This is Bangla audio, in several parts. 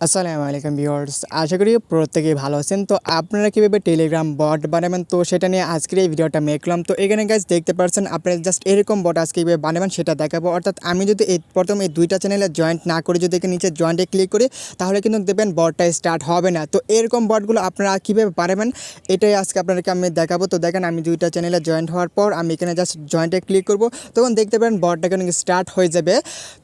আসসালামু আলাইকুম ভিউয়ার্স, আশা করি প্রত্যেকেই ভালো আছেন। তো আপনারা কীভাবে টেলিগ্রাম বট বানাবেন তো সেটা নিয়ে আজকের এই ভিডিওটা মেকলাম। তো এখানে গাইজ দেখতে পাচ্ছেন আপনারা জাস্ট এরকম বট আজকে কীভাবে বানাবেন সেটা দেখাবো। অর্থাৎ আমি যদি প্রথম এই দুইটা চ্যানেলে জয়েন্ট না করে যদি এখানে নিচে জয়েন্টে ক্লিক করি তাহলে কিন্তু দেখবেন বটটা স্টার্ট হবে না। তো এরকম বটগুলো আপনারা কীভাবে বানাবেন এটাই আজকে আপনাদেরকে আমি দেখাবো। তো দেখেন আমি দুইটা চ্যানেলে জয়েন্ট হওয়ার পর আমি এখানে জাস্ট জয়েন্টে ক্লিক করব, তখন দেখতে পারেন বটটা কিন্তু স্টার্ট হয়ে যাবে।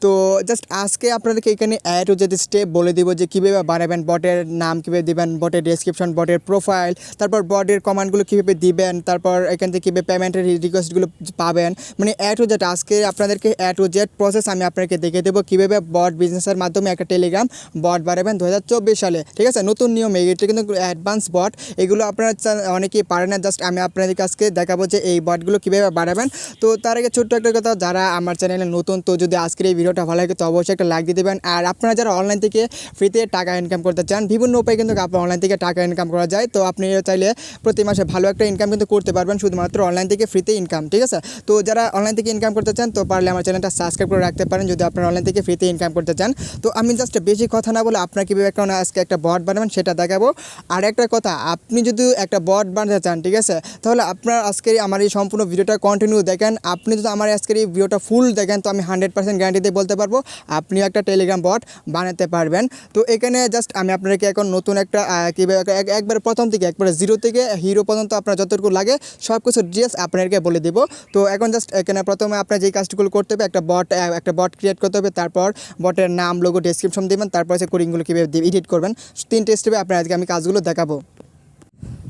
তো জাস্ট আজকে আপনাদেরকে এখানে অ্যাড যদি স্টেপ বলে দিব যে কীভাবে বানাবেন, বটের নাম কীভাবে দিবেন, বটের ডেসক্রিপশন, বটের প্রোফাইল, তারপর বটের কমান্ডগুলো কীভাবে দিবেন, তারপর এখান থেকে কীভাবে পেমেন্টের রিকোয়েস্টগুলো পাবেন, মানে টু জেড আজকে আপনাদেরকে টু জেড প্রসেস আমি আপনাকে দেখে দেবো কীভাবে বট বিজনেসের মাধ্যমে একটা টেলিগ্রাম বট বানাবেন 2024 সালে। ঠিক আছে, নতুন নিয়ম এটা কিন্তু অ্যাডভান্স বট, এগুলো আপনারা অনেকেই পারেন না। জাস্ট আমি আপনাদের কাছকে দেখাবো যে এই বটগুলো কীভাবে বানাবেন। তো তার আগে ছোট্ট একটা কথা, যারা আমার চ্যানেলে নতুন, তো যদি আজকের এই ভিডিওটা ভালো লাগে তো অবশ্যই একটা লাইক দিয়ে দেবেন। আর আপনারা যারা অনলাইন থেকে ফ্রিতে টাকা ইনকাম করতে চান, বিভিন্ন উপায়ে কিন্তু আপনার অনলাইন থেকে টাকা ইনকাম করা যায়। তো আপনি চাইলে প্রতি মাসে ভালো একটা ইনকাম কিন্তু করতে পারবেন শুধুমাত্র অনলাইন থেকে ফ্রিতে ইনকাম। ঠিক আছে, তো যারা অনলাইন থেকে ইনকাম করতে চান তো পারলে আমার চ্যানেলটা সাবস্ক্রাইব করে রাখতে পারেন যদি আপনারা অনলাইন থেকে ফ্রিতে ইনকাম করতে চান। তো আমি জাস্ট বেশি কথা না বলে আপনার কীভাবে আজকে একটা বট বানাবেন সেটা দেখাবো। আর একটা কথা, আপনি যদি একটা বট বানাতে চান, ঠিক আছে, তাহলে আপনার আজকের আমার এই সম্পূর্ণ ভিডিওটা কন্টিনিউ দেখেন। আপনি যদি আমার আজকের এই ভিডিওটা ফুল দেখেন তো আমি 100% গ্যারান্টি দিয়ে বলতে পারবো আপনিও একটা টেলিগ্রাম বট বানাতে পারবেন। তো এখানে জাস্ট আমি আপনাদেরকে এখন নতুন একটা কীভাবে একবার প্রথম থেকে একবারে জিরো থেকে হিরো পর্যন্ত আপনার যতটুকু লাগে সব কিছু ডিটেলস আপনাদেরকে বলে দেবো। তো এখন জাস্ট এখানে প্রথমে আপনার যেই কাজগুলো করতে হবে, একটা বট ক্রিয়েট করতে হবে, তারপর বটের নাম, লোগো, ডেসক্রিপশন দেবেন, তারপর সে কোডিংগুলো কীভাবে এডিট করবেন, 3টে স্টেপে আপনার আজকে আমি কাজগুলো দেখাবো।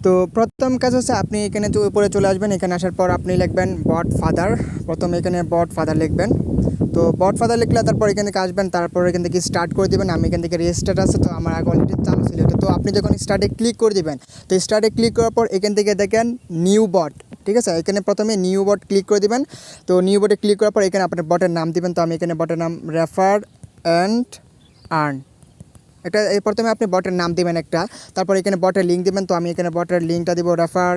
তো প্রথম কাজ হচ্ছে আপনি এখানে উপরে চলে আসবেন। এখানে আসার পর আপনি লিখবেন বট ফাদার, প্রথমে এখানে বট ফাদার লিখবেন। তো বট ফাদার লিখলে তারপর এখান থেকে আসবেন, তারপর এখান থেকে স্টার্ট করে দেবেন। আমি এখান থেকে রেজিস্টার আছে, তো আমার আগে অলরেডি চালু ছিল এটা। তো আপনি যখন স্টার্টে ক্লিক করে দেবেন, তো স্টার্টে ক্লিক করার পর এখান থেকে দেখেন নিউ বট। ঠিক আছে, এখানে প্রথমে নিউ বট ক্লিক করে দেবেন। তো নিউ বটে ক্লিক করার পর এখানে আপনার বটের নাম দিবেন। তো আমি এখানে বটের নাম রেফার অ্যান্ড আর্ন, এটা এই প্রথমে আপনি বটের নাম দিবেন একটা, তারপর এখানে বটের লিঙ্ক দিবেন। তো আমি এখানে বটের লিঙ্কটা দিব রেফার,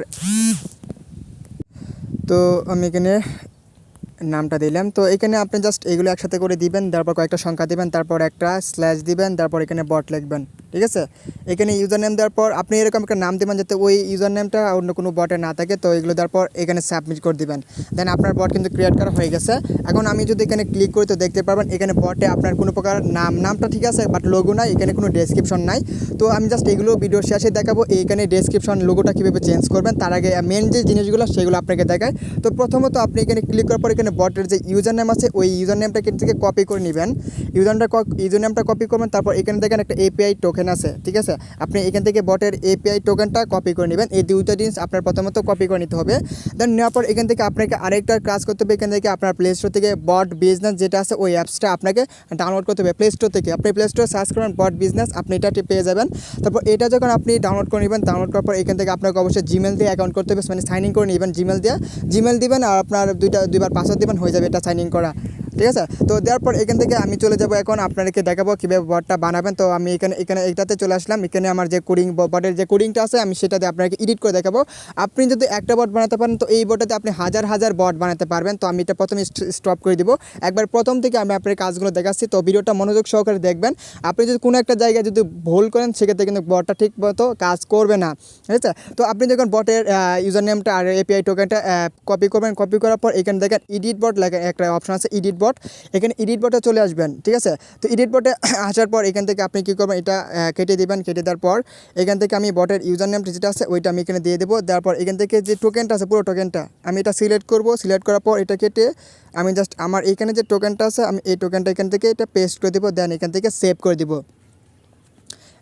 তো আমি এখানে নামটা দিলাম। তো এখানে আপনি জাস্ট এগুলো একসাথে করে দিবেন, তারপর কয়েকটা সংখ্যা দিবেন, তারপর একটা স্ল্যাশ দিবেন, তারপর এখানে বট লিখবেন। ঠিক আছে, এখানে ইউজার নেম দেওয়ার পর আপনি এরকম একটা নাম দেবেন যাতে ওই ইউজার নেমটা অন্য কোনো বটে না থাকে। তো এগুলো দেওয়ার পর এখানে সাবমিট করে দিবেন, দেন আপনার বট কিন্তু ক্রিয়েট করা হয়ে গেছে। এখন আমি যদি এখানে ক্লিক করি তো দেখতে পারবেন এখানে বটে আপনার কোনো প্রকার নামটা ঠিক আছে, বাট লোগো নাই, এখানে কোনো ডেসক্রিপশন নাই। তো আমি জাস্ট এগুলো ভিডিও শেষে দেখাবো এইখানে ডেসক্রিপশন, লোগোটা কীভাবে চেঞ্জ করবেন। তার আগে মেন যে জিনিসগুলো সেগুলো আপনাকে দেখায়। তো প্রথমত আপনি এখানে ক্লিক করার পর এখানে বটের যে ইউজার নেম আছে ওই ইউজার নেমটা এখান থেকে কপি করে নেবেন। ইউজার নেমটা কপি করবেন, তারপর এখানে দেখেন একটা এপিআই টোকেন আছে। ঠিক আছে, আপনি এখান থেকে বটের এপিআই টোকেনটা কপি করে নেবেন। এই দুইটা জিনিস আপনার প্রথমত কপি করে নিতে হবে। দেন নেওয়ার পর এখান থেকে আপনাকে আরেকটা কাজ করতে হবে। এখান থেকে আপনার প্লে স্টোর থেকে বট বিজনেস যেটা আছে ওই অ্যাপসটা আপনাকে ডাউনলোড করতে হবে প্লে স্টোর থেকে। আপনি প্লে স্টোরে সার্চ করবেন বট বিজনেস, আপনি এটা পেয়ে যাবেন। তারপর এটা যখন আপনি ডাউনলোড করে নেবেন, ডাউনলোড করার পর এখান থেকে আপনাকে অবশ্যই জিমেল দিয়ে অ্যাকাউন্ট করতে হবে, মানে সাইন ইন করে নেবেন। জিমেল দিবেন আর আপনার দুইবার পাসওয়ার্ড দিবেন, হয়ে যাবে এটা সাইন ইন করা। ঠিক আছে, তো দেওয়ার পর এখান থেকে আমি চলে যাব, এখন আপনাদেরকে দেখাবো কীভাবে বটটা বানাবেন। তো আমি এখানে এইটাতে চলে আসলাম। এখানে আমার যে বটের যে কোডিংটা আছে আমি সেটাতে আপনাকে এডিট করে দেখাবো। আপনি যদি একটা বট বানাতে পারেন তো এই বটটাতে আপনি হাজার হাজার বট বানাতে পারবেন। তো আমি এটা প্রথমে স্টপ করে দিব, একবার প্রথম থেকে আমি আপনার কাজগুলো দেখাচ্ছি। তো ভিডিওটা মনোযোগ সহকারে দেখবেন। আপনি যদি কোনো একটা জায়গায় যদি ভুল করেন সেক্ষেত্রে কিন্তু বটটা ঠিক মতো কাজ করবে না। ঠিক আছে, তো আপনি যখন বটের ইউজার নেমটা আর এপিআই টোকেনটা কপি করবেন, কপি করার পর এখানে দেখেন এডিট বট লেখা একটা অপশন আছে, এডিট বট। এখানে এডিট বটে চলে আসবেন। ঠিক আছে, তো এডিট বটে আসার পর এখান থেকে আপনি কী করবেন, এটা কেটে দেবেন। কেটে দেওয়ার পর এখান থেকে আমি বটের ইউজার নেম যেটা আছে ওইটা আমি এখানে দিয়ে দেবো। দেওয়ার পর এখান থেকে যে টোকেনটা আছে পুরো টোকেনটা আমি এটা সিলেক্ট করব। সিলেক্ট করার পর এটা কেটে আমি জাস্ট আমার এখানে যে টোকেনটা আছে আমি এই টোকেনটা এখান থেকে এটা পেস্ট করে দেবো, দেন এখান থেকে সেভ করে দেবো।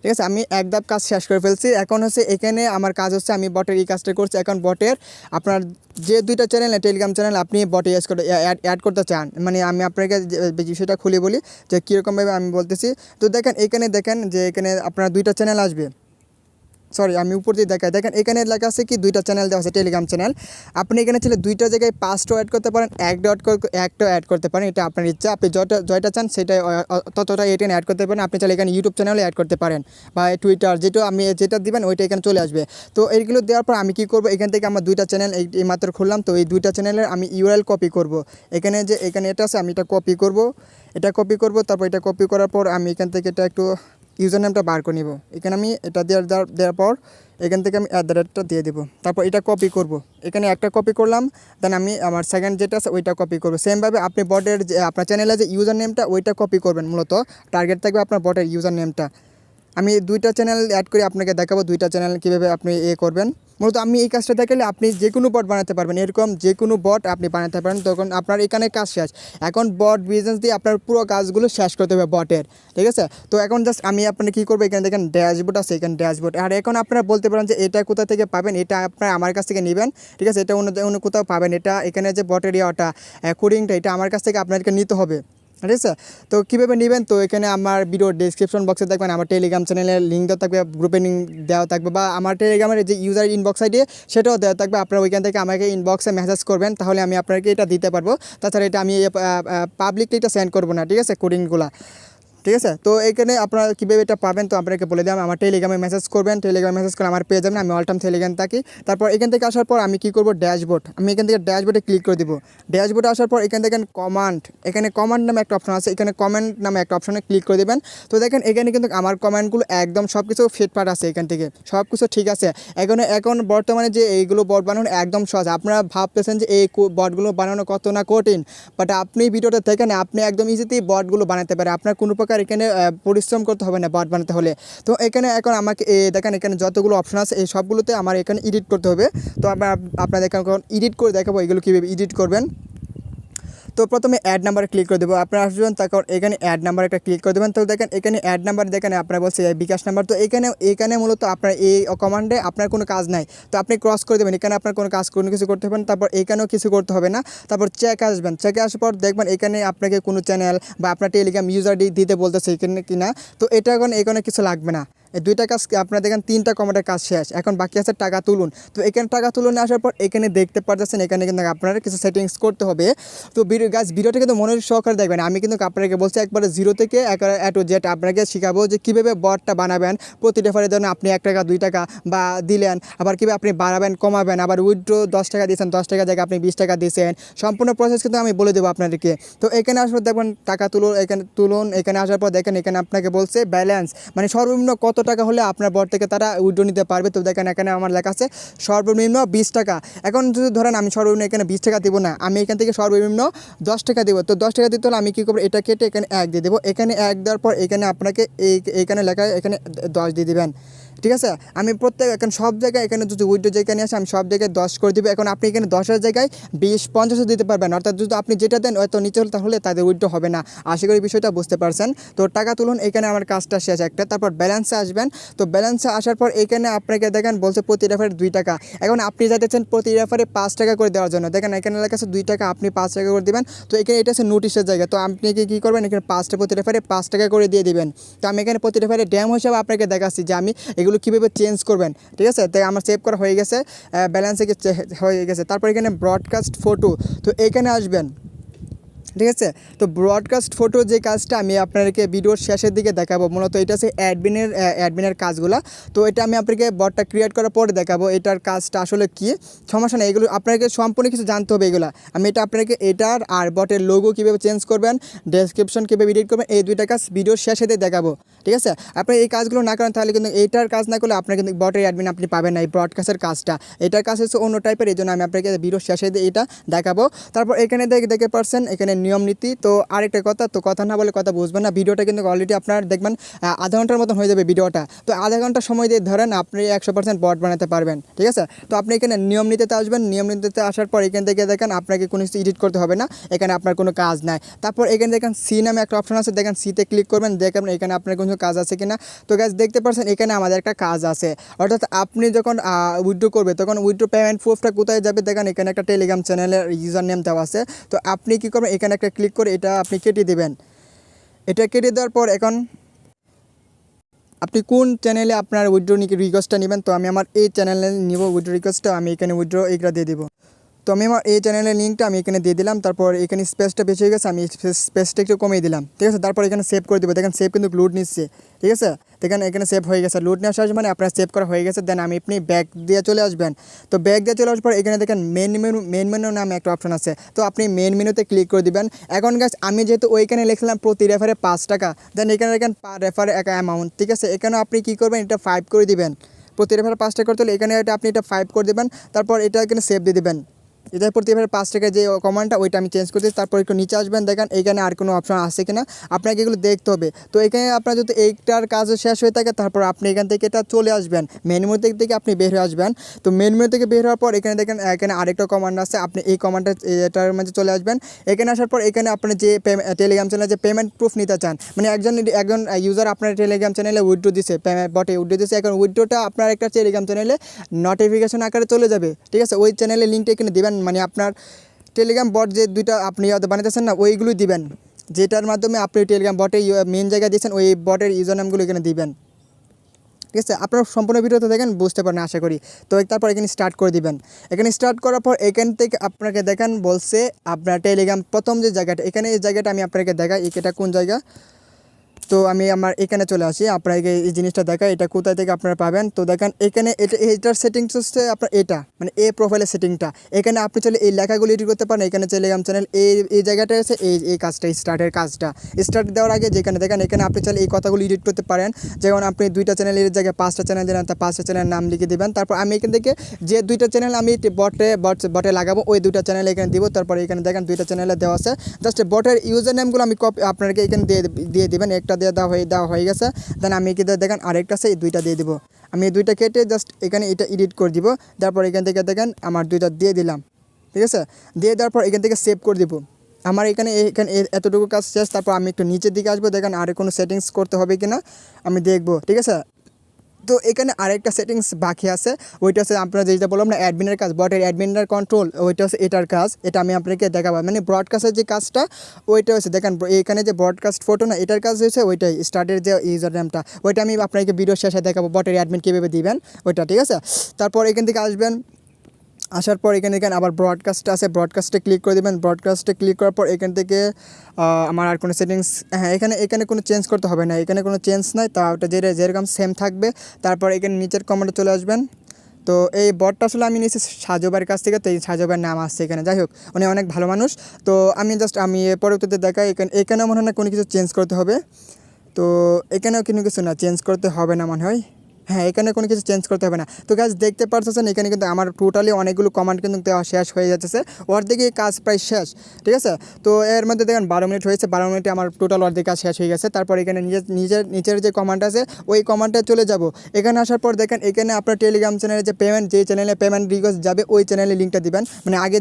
ঠিক আছে, আমি একদম কাজ শেষ করে ফেলছি। এখন হচ্ছে এখানে আমার কাজ হচ্ছে আমি বটের এই কাজটা করছি। এখন বটের আপনার যে দুইটা চ্যানেল টেলিগ্রাম চ্যানেল আপনি বটে অ্যাড করতে চান, মানে আমি আপনাকে বিষয়টা খুলে বলি যে কীরকমভাবে আমি বলতেছি। তো দেখেন এখানে দেখেন যে এখানে আপনার দুইটা চ্যানেল আসবে। সরি, আমি উপর দিয়ে দেখাই, দেখেন এখানে লেখা আছে কি দুইটা চ্যানেল দেওয়া আছে টেলিগ্রাম চ্যানেল। আপনি এখানে ছিল দুইটা জায়গায় 5টাও অ্যাড করতে পারেন, একটাও অ্যাড করতে পারেন, এটা আপনার ইচ্ছা। আপনি জয়টা চান সেটাই ততটা এখানে অ্যাড করতে পারেন। আপনি চাইলে এখানে ইউটিউব চ্যানেলে অ্যাড করতে পারেন বা টুইটার, যেটা দিবেন ওইটা এখানে চলে আসবে। তো এইগুলো দেওয়ার পর আমি কী করবো, এখান থেকে আমার দুইটা চ্যানেল এই মাত্র খুললাম। তো এই দুইটা চ্যানেলের আমি ইউআরএল কপি করব। এখানে এটা আছে আমি এটা কপি করব, তারপর এটা কপি করার পর আমি এখান থেকে এটা একটু ইউজার নেমটা বার করে নিব। এখানে আমি এটা দেওয়ার পর এখান থেকে আমি @টা দিয়ে দেবো। তারপর এটা কপি করব, এখানে একটা কপি করলাম, দেন আমি আমার সেকেন্ড যেটা আছে ওইটা কপি করবো। সেমভাবে আপনি বটের যে আপনার চ্যানেলে যে ইউজার নেমটা ওইটা কপি করবেন, মূলত টার্গেট থাকবে আপনার বটের ইউজার নেমটা। আমি 2টা চ্যানেল অ্যাড করে আপনাকে দেখাবো 2টা চ্যানেল কীভাবে আপনি করবেন। মূলত আমি এই কাজটা দেখালে আপনি যে কোনো বট বানাতে পারবেন, এরকম যে কোনো বট আপনি বানাতে পারেন, তখন আপনার এখানে কাজ শেষ। এখন বট বিজনেস দিয়ে আপনার পুরো কাজগুলো শেষ করতে হবে বটের, ঠিক আছে। তো এখন জাস্ট আমি আপনাকে কী করবো, এখানে দেখেন ড্যাশবোর্ড আছে, এখানে ড্যাশবোর্ড। আর এখন আপনারা বলতে পারেন যে এটা কোথা থেকে পাবেন, এটা আপনার আমার কাছ থেকে নেবেন, ঠিক আছে। এটা অন্য কোথাও পাবেন, এটা এখানে যে বটের ইয়াটা কোডিংটা এটা আমার কাছ থেকে আপনাদেরকে নিতে হবে, ঠিক আছে। তো কীভাবে নেবেন, তো এখানে আমার ভিডিও ডেসক্রিপশন বক্সে দেখবেন আমার টেলিগ্রাম চ্যানেলের লিঙ্ক দেওয়া থাকবে, গ্রুপে লিঙ্ক দেওয়া থাকবে, বা আমার টেলিগ্রামের যে ইউজার ইনবক্স আইডি সেটাও দেওয়া থাকবে। আপনারা ওইখান থেকে আমাকে ইনবক্সে মেসেজ করবেন, তাহলে আমি আপনাকে এটা দিতে পারবো। তাছাড়া এটা আমি পাবলিকলি এটা সেন্ড করবো না, ঠিক আছে, কোডিংগুলো, ঠিক আছে। তো এখানে আপনারা কীভাবে এটা পাবেন, তো আপনাকে বলে দিলাম, আমার টেলিগ্রামে মেসেজ করবেন, টেলিগ্রামে মেসেজ করে আমার পেয়ে যাবেন, আমি অল টাইম টেলিগ্রাম থাকি। তারপর এখান থেকে আসার পর আমি কী করবো, ড্যাশবোর্ড, আমি এখান থেকে ড্যাশবোর্ডে ক্লিক করে দিব। ড্যাশবোর্ডে আসার পর এখান থেকে কমান্ড, এখানে কমান্ড নামে একটা অপশন আছে, এখানে কমেন্ট নামে একটা অপশনে ক্লিক করে দেবেন। তো দেখেন এখানে কিন্তু আমার কমেন্টগুলো একদম সব কিছু ফিটফাট আছে, এখান থেকে সব কিছু ঠিক আছে। এখন বর্তমানে যে এইগুলো বট বানানো একদম সহজ। আপনারা ভাবতেছেন যে এই বটগুলো বানানো কত না কঠিন, বাট আপনি ভিডিওটা দেখেন আপনি একদম ইজিতেই বটগুলো বানাতে পারেন। আপনার কোনো প্রকার এখানে পরিশ্রম করতে হবে না বট বানাতে হলে। তো এখানে এখন আমাকে দেখেন এখানে যতগুলো অপশন আছে এই সবগুলোতে আমার এখানে এডিট করতে হবে। তো আপনাদের এখন এডিট করে দেখাবো এগুলো কীভাবে এডিট করবেন। তো প্রথমে অ্যাড নাম্বারে ক্লিক করে দেবো, আপনারা আসবেন, তারপর এখানে অ্যাড নাম্বার একটা ক্লিক করে দেবেন। তো দেখেন এখানে অ্যাড নাম্বার দেখেন আপনারা বলছে বিকাশ নাম্বার। তো এখানে মূলত আপনার এই কমান্ডে আপনার কোনো কাজ নাই, তো আপনি ক্রস করে দেবেন, এখানে আপনার কোনো কিছু করতে হবে না। তারপর এখানেও কিছু করতে হবে না। তারপর চেক আসবেন, চেকে আসার পর দেখবেন এখানে আপনাকে কোনো চ্যানেল বা আপনার টেলিগ্রাম ইউজার দিতে বলতেছে এখানে কিনা। তো এটা এখানে কিছু লাগবে না। এই 2টা কাজ আপনারা দেখেন, 3টা কমান্ডের কাজ শেষ। এখন বাকি আছে টাকা তুলুন। তো এখানে টাকা তুলুন আসার পর এখানে দেখতে পাচ্ছেন এখানে কিন্তু আপনারা কিছু সেটিংস করতে হবে। তো ভিডিওটা কিন্তু মনোযোগ সহকারে দেখবেন। আমি কিন্তু আপনাকে বলছি একবারে জিরো থেকে A to Z আপনাকে শেখাবো যে কীভাবে বটটা বানাবেন। প্রতি রেফারের জন্য আপনি 1 টাকা 2 টাকা বা দিলেন, আবার কীভাবে আপনি বাড়াবেন কমাবেন, আবার উইথড্র 10 টাকা দিয়েছেন, 10 টাকা জায়গায় আপনি 20 টাকা দিয়েছেন, সম্পূর্ণ প্রসেস কিন্তু আমি বলে দেবো আপনাদেরকে। তো এখানে আসার পর দেখবেন টাকা তুলুন। এখানে আসার পর দেখেন এখানে আপনাকে বলছে ব্যালেন্স, মানে সর্বনিম্ন কত টাকা হলে আপনার বট থেকে তারা উইথড্র নিতে পারবে। তো দেখেন এখানে আমার লেখা আছে সর্বনিম্ন 20 টাকা। এখন যদি ধরেন আমি সর্বনিম্ন এখানে 20 টাকা দেবো না, আমি এখান থেকে সর্বনিম্ন 10 টাকা দেবো। তো 10 টাকা দিতে হলে আমি কী করবো, এটা কেটে এখানে 1 দিয়ে দেবো। এখানে 1 দেওয়ার পর এখানে আপনাকে এইখানে লেখা এখানে 10 দিয়ে দেবেন, ঠিক আছে। আমি এখন সব জায়গায় এখানে যদি উইথড্র যেখানে আসে আমি সব জায়গায় 10 করে দেবো। এখন আপনি এখানে 10-এর জায়গায় 20-50 দিতে পারবেন, অর্থাৎ যদি আপনি যেটা দেন হয়তো নিচে হলে তাহলে তাদের উইথড্র হবে না। আশা করি বিষয়টা বুঝতে পারছেন। তো টাকা তুলুন, এখানে আমার কাজটা শেষ একটা। তারপর ব্যালেন্সে আসবেন। তো ব্যালেন্সে আসার পর এখানে আপনাকে দেখেন বলছে প্রতি রেফারে 2 টাকা। এখন আপনি চাইতেছেন প্রতি রেফারে 5 টাকা করে দেওয়ার জন্য, দেখেন এখানে লেখা আছে 2 টাকা, আপনি 5 টাকা করে দেবেন। তো এখানে এটা আছে নোটিশের জায়গা। তো আপনি কী করবেন, এখানে 5টা প্রতি রেফারে 5 টাকা করে দিয়ে দিবেন। তো আমি এখানে প্রতি রেফারে ড্যাম হিসাবে আপনাকে দেখাচ্ছি যে আমি এগুলো কীভাবে চেঞ্জ করবেন, ঠিক আছে। তাই আমার সেভ করা হয়ে গেছে, ব্যালেন্সে হয়ে গেছে। তারপর এখানে ব্রডকাস্ট ফটো, তো এখানে আসবেন, ঠিক আছে। তো ব্রডকাস্ট ফটো যে কাজটা আমি আপনাদেরকে ভিডিওর শেষের দিকে দেখাবো। মূলত এটা হচ্ছে অ্যাডমিনের কাজগুলো। তো এটা আমি আপনাকে বটটা ক্রিয়েট করার পরে দেখাবো এটার কাজটা আসলে কী। সমস্যা নেই, এগুলো আপনাকে সম্পূর্ণ কিছু জানতে হবে এগুলো। আমি এটা আপনাকে এটার আর বটের লোগো কীভাবে চেঞ্জ করবেন, ডেসক্রিপশন কীভাবে এডিট করবেন, এই 2টা কাজ ভিডিওর শেষে দিয়ে দেখাবো, ঠিক আছে। আপনি এই কাজগুলো না করেন তাহলে কিন্তু এইটার কাজ না করলে আপনার কিন্তু বটের অ্যাডমিন আপনি পাবেন না, এই ব্রডকাস্টের কাজটা। এটার কাজ হচ্ছে অন্য টাইপের, এই জন্য আমি আপনাকে ভিডিওর শেষে দিয়ে এটা দেখাবো। তারপর এখানে দেখতে পারছেন এখানে নিয়ম নীতি। তো আরেকটা কথা না বলে কথা বুঝবেন না। ভিডিওটা কিন্তু অলরেডি আপনার দেখবেন আধা ঘন্টার মতন হয়ে যাবে ভিডিওটা। তো আধা ঘন্টা সময় দিয়ে ধরেন আপনি 100% বট বানাতে পারবেন, ঠিক আছে। তো আপনি এখানে নিয়ম নীতিতে আসবেন। নিয়ম নীতিতে আসার পর এখান থেকে দেখেন আপনাকে কোনো কিছু এডিট করতে হবে না, এখানে আপনার কোনো কাজ নাই। তারপর এখানে দেখেন সি নামে একটা অপশন আছে, দেখেন সিতে ক্লিক করবেন, দেখেন এখানে আপনার কোনো কাজ আছে কিনা। তো গাইস দেখতে পাচ্ছেন এখানে আমাদের একটা কাজ আছে, অর্থাৎ আপনি যখন উইথড্র করবে তখন উইথড্র পেমেন্ট প্রুফটা কোথায় যাবে, দেখেন এখানে একটা টেলিগ্রাম চ্যানেলের ইউজার নেম দেওয়া আছে। তো আপনি কী করবেন, এখানে একটা ক্লিক করে এটা আপনি কেটে দেবেন। এটা কেটে দেওয়ার পর এখন আপনি কোন চ্যানেলে আপনার উইথড্র রিকোয়েস্টটা নেবেন, তো আমি আমার এই চ্যানেলে নিব উইথড্র রিকোয়েস্টটা, আমি এখানে উইথড্র এইটা দিয়ে দেবো। তো আমি আমার এই চ্যানেলের লিঙ্কটা আমি এখানে দিয়ে দিলাম, তারপর এখানে স্পেসটা বেশি হয়ে গেছে, আমি স্পেসটা একটু কমিয়ে দিলাম, ঠিক আছে। তারপর এখানে সেভ করে দেবো, দেখেন সেভ কিন্তু লোড নিচ্ছে, ঠিক আছে। দেখেন এখানে সেভ হয়ে গেছে, লোড নিয়ে আসার মানে আপনার সেভ করা হয়ে গেছে। দেন আপনি ব্যাক দিয়ে চলে আসবেন। তো ব্যাক দিয়ে চলে আসার পর এখানে দেখেন মেন মেনু নামে একটা অপশন আছে, তো আপনি মেন মেনুতে ক্লিক করে দিবেন। এখন গাছ আমি যেহেতু ওইখানে লিখলাম প্রতি রেফারে 5 টাকা, দেন এখানে দেখেন পার রেফারে এক অ্যামাউন্ট, ঠিক আছে। এখানে আপনি কী করবেন, এটা 5 করে দিবেন, প্রতি রেফারে 5 টাকা করতে হলে এখানে আপনি এটা 5 করে দেবেন। তারপর এটা এখানে সেভ দিয়ে দেবেন। এটা প্রতি এবার 5 টাকার যে কমান্ডটা ওইটা আমি চেঞ্জ করতেছি। তারপর একটু নিচে আসবেন, দেখেন এইখানে আর কোনো অপশন আছে কিনা আপনাকে এগুলো দেখতে হবে। তো এখানে আপনার যদি এইটার কাজও শেষ হয়ে থাকে তারপর আপনি এখান থেকে এটা চলে আসবেন, মেন মেনু থেকে আপনি বের হয়ে আসবেন। তো মেন মেনু থেকে বের হওয়ার পর এখানে দেখেন এখানে আরেকটা কমান্ড আছে, আপনি এই কমান্ডটা এটার মাঝে চলে আসবেন। এখানে আসার পর এখানে আপনি যে টেলিগ্রাম চ্যানেলে যে পেমেন্ট প্রুফ নিতে চান, মানে একজন ইউজার আপনার টেলিগ্রাম চ্যানেলে উইথড্র দিছে, বটে উইথড্র দিছে, এখন উইথড্রটা আপনার একটা টেলিগ্রাম চ্যানেলে নোটিফিকেশন আকারে চলে যাবে, ঠিক আছে। ওই চ্যানেলের লিঙ্কটা এখানে দিবেন, মানে আপনার টেলিগ্রাম বট যে দুইটা আপনি বানাইতেছেন না ওইগুলোই দিবেন, যেটার মাধ্যমে আপনি টেলিগ্রাম বটে মেন জায়গায় দিয়েছেন ওই বটের ইউজার নামগুলো এখানে দিবেন, ঠিক আছে। আপনার সম্পূর্ণ ভিডিওতে দেখেন বুঝতে পারেন আশা করি। তো তারপর এখানে স্টার্ট করে দিবেন। এখানে স্টার্ট করার পর এখান থেকে আপনাকে দেখেন বলছে আপনার টেলিগ্রাম প্রথম যে জায়গাটা, এখানে এই জায়গাটা আমি আপনাকে দেখাই এটা কোন জায়গা। তো আমি আমার এখানে চলে আসি, আপনাকে এই জিনিসটা দেখাই এটা কোথায় থেকে আপনারা পাবেন। তো দেখেন এখানে এটার সেটিংস হচ্ছে আপনার এটা মানে এই প্রোফাইলের সেটিংটা, এখানে আপনি চলে এই লেখাগুলো এডিট করতে পারেন। এখানে টেলিগ্রাম চ্যানেল এই জায়গাটা আছে, এই কাজটা স্টার্টের কাজটা স্টার্ট দেওয়ার আগে যেখানে দেখেন এখানে আপনি চলে এই কথাগুলো এডিট করতে পারেন। যেমন আপনি 2টা চ্যানেলের জায়গায় 5টা চ্যানেল দিলেন, তার 5টা চ্যানেলের নাম লিখে দেবেন। তারপর আমি এখান থেকে যে 2টা চ্যানেল আমি বটে লাগাবো ওই 2টা চ্যানেল এখানে দিব। তারপর এখানে দেখেন 2টা চ্যানেলে দেওয়া আছে, জাস্ট বটের ইউজার নেমগুলো আমি আপনাকে এখানে দিয়ে দেবেন। একটা দেওয়া হয়ে গেছে। দেন আমি কি দেখেন আরেকটা আছে, এই 2টা দিয়ে দিব। আমি এই 2টা কেটে জাস্ট এখানে এটা এডিট করে দিব। তারপর এখান থেকে দেখেন আমার 2টা দিয়ে দিলাম, ঠিক আছে। দিয়ে দেওয়ার পর এখান থেকে সেভ করে দিব। আমার এখানে এতটুকু কাজ শেষ। তারপর আমি একটু নিচের দিকে আসবো, দেখেন আর কোনো সেটিংস করতে হবে কিনা আমি দেখবো, ঠিক আছে। তো এখানে আরেকটা সেটিংস বাকি আছে, ওইটা হচ্ছে আপনারা যেটা বললাম না অ্যাডমিনের কাজ, বটের অ্যাডমিনের কন্ট্রোল, ওইটা হচ্ছে এটার কাজ। এটা আমি আপনাকে দেখাবো, মানে ব্রডকাস্টের যে কাজটা ওইটা হচ্ছে দেখেন এখানে যে ব্রডকাস্ট ফটো না এটার কাজ হয়েছে ওইটাই, স্টার্টের যে ইউজার নেমটা ওইটা আমি আপনাকে ভিডিও শেষে দেখাবো, বটের অ্যাডমিন কীভাবে দিবেন ওইটা, ঠিক আছে। তারপর এখান থেকে আসবেন, আসার পর এখানে দেখেন আবার ব্রডকাস্ট আছে, ব্রডকাস্টে ক্লিক করে দেবেন। ব্রডকাস্টে ক্লিক করার পর এখান থেকে আমার আর কোনো সেটিংস, হ্যাঁ এখানে কোনো চেঞ্জ করতে হবে না, এখানে কোনো চেঞ্জ নাই, তা ওটা যেরকম সেম থাকবে। তারপর এখানে নিচের কমেন্টে চলে আসবেন। তো এই বটটা আসলে আমি নিয়েছি সাজোবার কাছ থেকে, তো এই সাজোবার নাম আসছে এখানে, যাই হোক উনি অনেক ভালো মানুষ। তো আমি পরবর্তীতে দেখাই এখানেও মনে হয় না কোনো কিছু চেঞ্জ করতে হবে। তো এখানেও কোনো কিছু না চেঞ্জ করতে হবে না মনে হয়, হ্যাঁ এখানে কোনো কিছু চেঞ্জ করতে হবে না। তো গাছ দেখতে পারতেছেন এখানে কিন্তু আমার টোটালি অনেকগুলো কমান্ড কিন্তু দেওয়া শেষ হয়ে যাচ্ছে, অর্ধেকে কাজ প্রায় শেষ, ঠিক আছে। তো এর মধ্যে দেখেন 12 মিনিট হয়েছে, 12 মিনিটে আমার টোটাল অর্ধেক কাজ শেষ হয়ে গেছে। তারপর এখানে নিচের যে কমান্ড আছে ওই কমান্ডে চলে যাব। এখানে আসার পর দেখেন এখানে আপনার টেলিগ্রাম চ্যানেলে যে যে চ্যানেলে পেমেন্ট রিকোয়েস্ট যাবে ওই চ্যানেলে লিঙ্কটা দিবেন, মানে আগে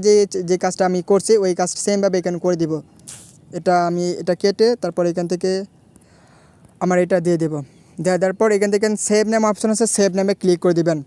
যে কাজটা আমি করছি ওই কাজটা সেমভাবে এখানে করে দিব। এটা কেটে তারপর এখান থেকে আমার এটা দিয়ে দেবো। দেওয়ার পর এখান থেকে সেভ নেম অপশন আছে, সেভ নেমে ক্লিক করে দিবেন।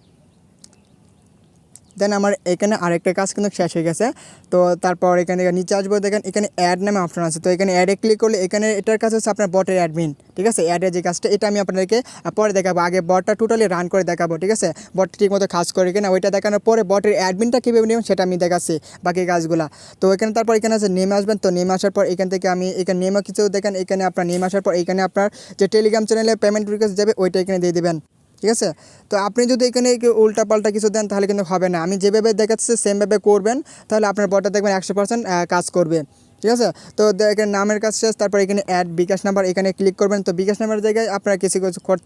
দেন আমার এখানে আরেকটা কাজ কিন্তু শেষ হয়ে গেছে। তো তারপর এখান থেকে নিচে আসবো, দেখেন এখানে অ্যাড নামে অপশন আছে, তো এখানে অ্যাডে ক্লিক করলে এখানে এটার কাজ হচ্ছে আপনার বটের অ্যাডমিন, ঠিক আছে। অ্যাডের যে কাজটা এটা আমি আপনাদেরকে পরে দেখাবো, আগে বটটা টোটালি রান করে দেখাবো, ঠিক আছে। বট ঠিকমতো কাজ করে কিনা ওইটা দেখানোর পরে বটের অ্যাডমিনটা কীভাবে নেবেন সেটা আমি দেখাচ্ছি বাকি কাজগুলো। তো এখানে তারপর এখানে আছে নেমে আসবেন। তো নেমে আসার পর এখান থেকে আমি এখানে নেমে কিছু দেখেন, এখানে আপনার নেমে আসার পর এখানে আপনার যে টেলিগ্রাম চ্যানেলে পেমেন্ট রিকোয়েস্ট যাবে ওইটা এখানে দিয়ে দেবেন, ঠিক আছে। তো আপনি যদি এখানে উল্টাপাল্টা কিছু দেন তাহলে কিন্তু হবে না, আমি যেভাবে দেখাচ্ছি সেমভাবে করবেন, তাহলে আপনার বটটা দেখবেন 100% কাজ করবে, ঠিক আছে। তো দেখেন নামের কাজ শেষ। তারপর এখানে অ্যাড বিকাশ নাম্বার এখানে ক্লিক করবেন। তো বিকাশ নাম্বারের জায়গায় আপনার কিছু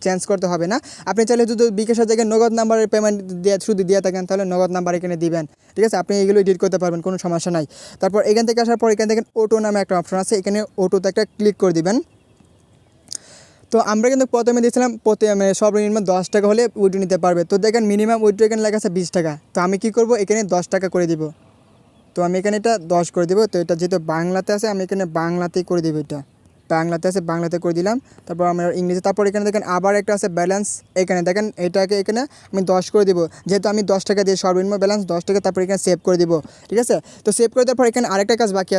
চেঞ্জ করতে হবে না, আপনি চাইলে যদি বিকাশের জায়গায় নগদ নাম্বারের পেমেন্ট শুধু দিয়ে থাকেন তাহলে নগদ নাম্বার এখানে দিবেন, ঠিক আছে। আপনি এগুলো এডিট করতে পারবেন, কোনো সমস্যা নাই। তারপর এখান থেকে আসার পর এখান থেকে অটো নামে একটা অপশন আছে, এখানে অটোতে একটা ক্লিক করে দিবেন। তো আমরা কিন্তু প্রথমে দিয়েছিলাম সর্বনিম্ন 10 টাকা হলে উইড্রো নিতে পারবে। তো দেখেন মিনিমাম উইড্রো এখানে লেখা আছে 20 টাকা। তো আমি কি করব, এখানে 10 টাকা করে দিব। তো আমি এখানে এটা 10 করে দিব। তো এটা যেহেতু বাংলাতে আছে আমি এখানে বাংলাতেই করে দিব, এটা বাংলাতে আছে বাংলাতে করে দিলাম। তারপর আমরা ইংরেজি, তারপর এখানে দেখেন আবার একটা আছে ব্যালেন্স, এখানে দেখেন এটাকে এখানে আমি 10 করে দিব, যেহেতু আমি 10 টাকা দিয়ে সর্বনিম্ন ব্যালেন্স 10 টাকা। তারপর এখানে সেভ করে দিব, ঠিক আছে। তো সেভ করে দেওয়ার পর এখানে আরেকটা কাজ বাকি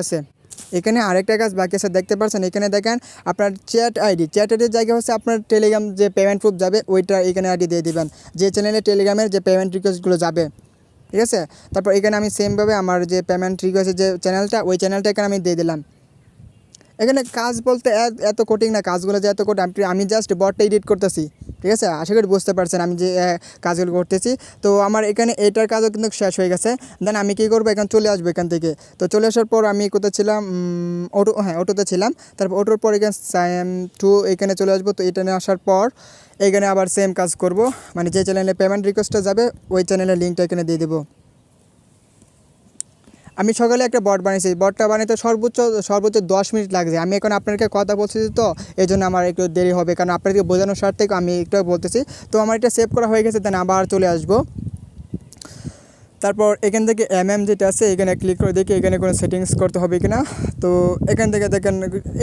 আছে, দেখতে পাচ্ছেন এখানে দেখেন আপনার চ্যাট আইডির জায়গায় হচ্ছে আপনার টেলিগ্রাম যে পেমেন্ট প্রুফ যাবে ওইটা এখানে আইডি দিয়ে দিবেন, যে চ্যানেলে টেলিগ্রামের যে পেমেন্ট রিকোয়েস্টগুলো যাবে, ঠিক আছে। তারপর এখানে আমি সেমভাবে আমার যে পেমেন্ট রিকোয়েস্টের যে চ্যানেলটা, ওই চ্যানেলটা এখানে আমি দিয়ে দিলাম। এখানে কাজ বলতে এত কঠিন না, কাজগুলো যে এত কঠিন, আমি জাস্ট বটটা এডিট করতেছি। ঠিক আছে, আশা করি বুঝতে পারছেন আমি যে কাজগুলো করতেছি। তো আমার এখানে এটার কাজও কিন্তু শেষ হয়ে গেছে। দেন আমি কী করবো, এখানে চলে আসবো এখান থেকে। তো চলে আসার পর আমি কোথায় ছিলাম, অটোতে ছিলাম। তারপর অটোর পর এখানে সাইম টু এখানে চলে আসবো। তো এখানে আসার পর এখানে আবার সেম কাজ করব, মানে যে চ্যানেলে পেমেন্ট রিকোয়েস্টটা যাবে ওই চ্যানেলের লিঙ্কটা এখানে দিয়ে দেবো। আমি সকালে একটা বট বানিয়েছি, বটটা বানাতে সর্বোচ্চ 10 মিনিট লাগছে। আমি এখন আপনাকে কথা বলছি, তো এই জন্য আমার একটু দেরি হবে, কারণ আপনাদেরকে বোঝানোর স্বার্থে আমি একটু বলতেছি। তো আমার এটা সেভ করা হয়ে গেছে, দেন আবার চলে আসবো। তারপর এখান থেকে যেটা আছে এখানে ক্লিক করে দেখি এখানে কোনো সেটিংস করতে হবে কিনা। তো এখান থেকে দেখেন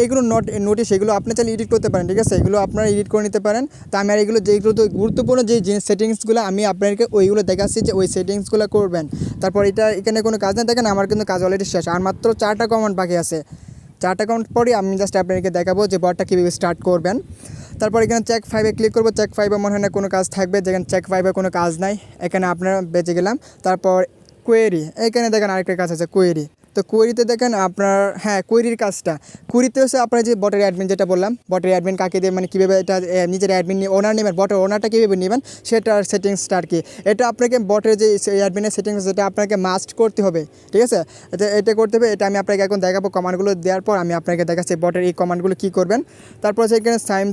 এইগুলো নোটিশ, এগুলো আপনি চাইলে এডিট করতে পারেন। ঠিক আছে, এগুলো আপনারা এডিট করে নিতে পারেন। তো আমি আর যেগুলো তো গুরুত্বপূর্ণ যে জিনিস সেটিংসগুলো আমি আপনাদেরকে ওইগুলো দেখাচ্ছি যে ওই সেটিংসগুলো করবেন। তারপর এখানে কোনো কাজ না, দেখেন আমার কিন্তু কাজ অলরেডি শেষ, আর মাত্র 4টা কমেন্ট বাকি আছে। 4টা কমেন্ট পরে আমি জাস্ট আপনাদেরকে দেখাবো যে বটটা কীভাবে স্টার্ট করবেন। তারপর এখানে চেক 5-এ ক্লিক করবো। চেক 5-এ মনে হয় না কোনো কাজ থাকবে, যেখানে চেক 5-এ কোনো কাজ নাই, এখানে আপনারা বেঁচে গেলাম। তারপর কোয়েরি, এখানে দেখেন আরেকটা কাজ আছে কোয়েরি। তো কোয়েরিতে দেখেন আপনার, কোয়েরির কাজটা, কোয়েরিতে হচ্ছে আপনার যে বটের অ্যাডমিন যেটা বললাম, বটের অ্যাডমিন কাকে দিয়ে, মানে কীভাবে এটা নিজের অ্যাডমিন নিয়ে ওনার নেবেন, বটের ওনারটা কীভাবে নেবেন সেটার সেটিংসটা আর কি। এটা আপনাকে বটের যে অ্যাডমিনের সেটিংস, যেটা আপনাকে মাস্ট করতে হবে। ঠিক আছে, এটা করতে হবে, এটা আমি আপনাকে এখন দেখাবো। কমান্ডগুলো দেওয়ার পর আমি আপনাকে দেখাচ্ছি বটের এই কমান্ডগুলো কী করবেন। তারপর হচ্ছে এখানে সাইম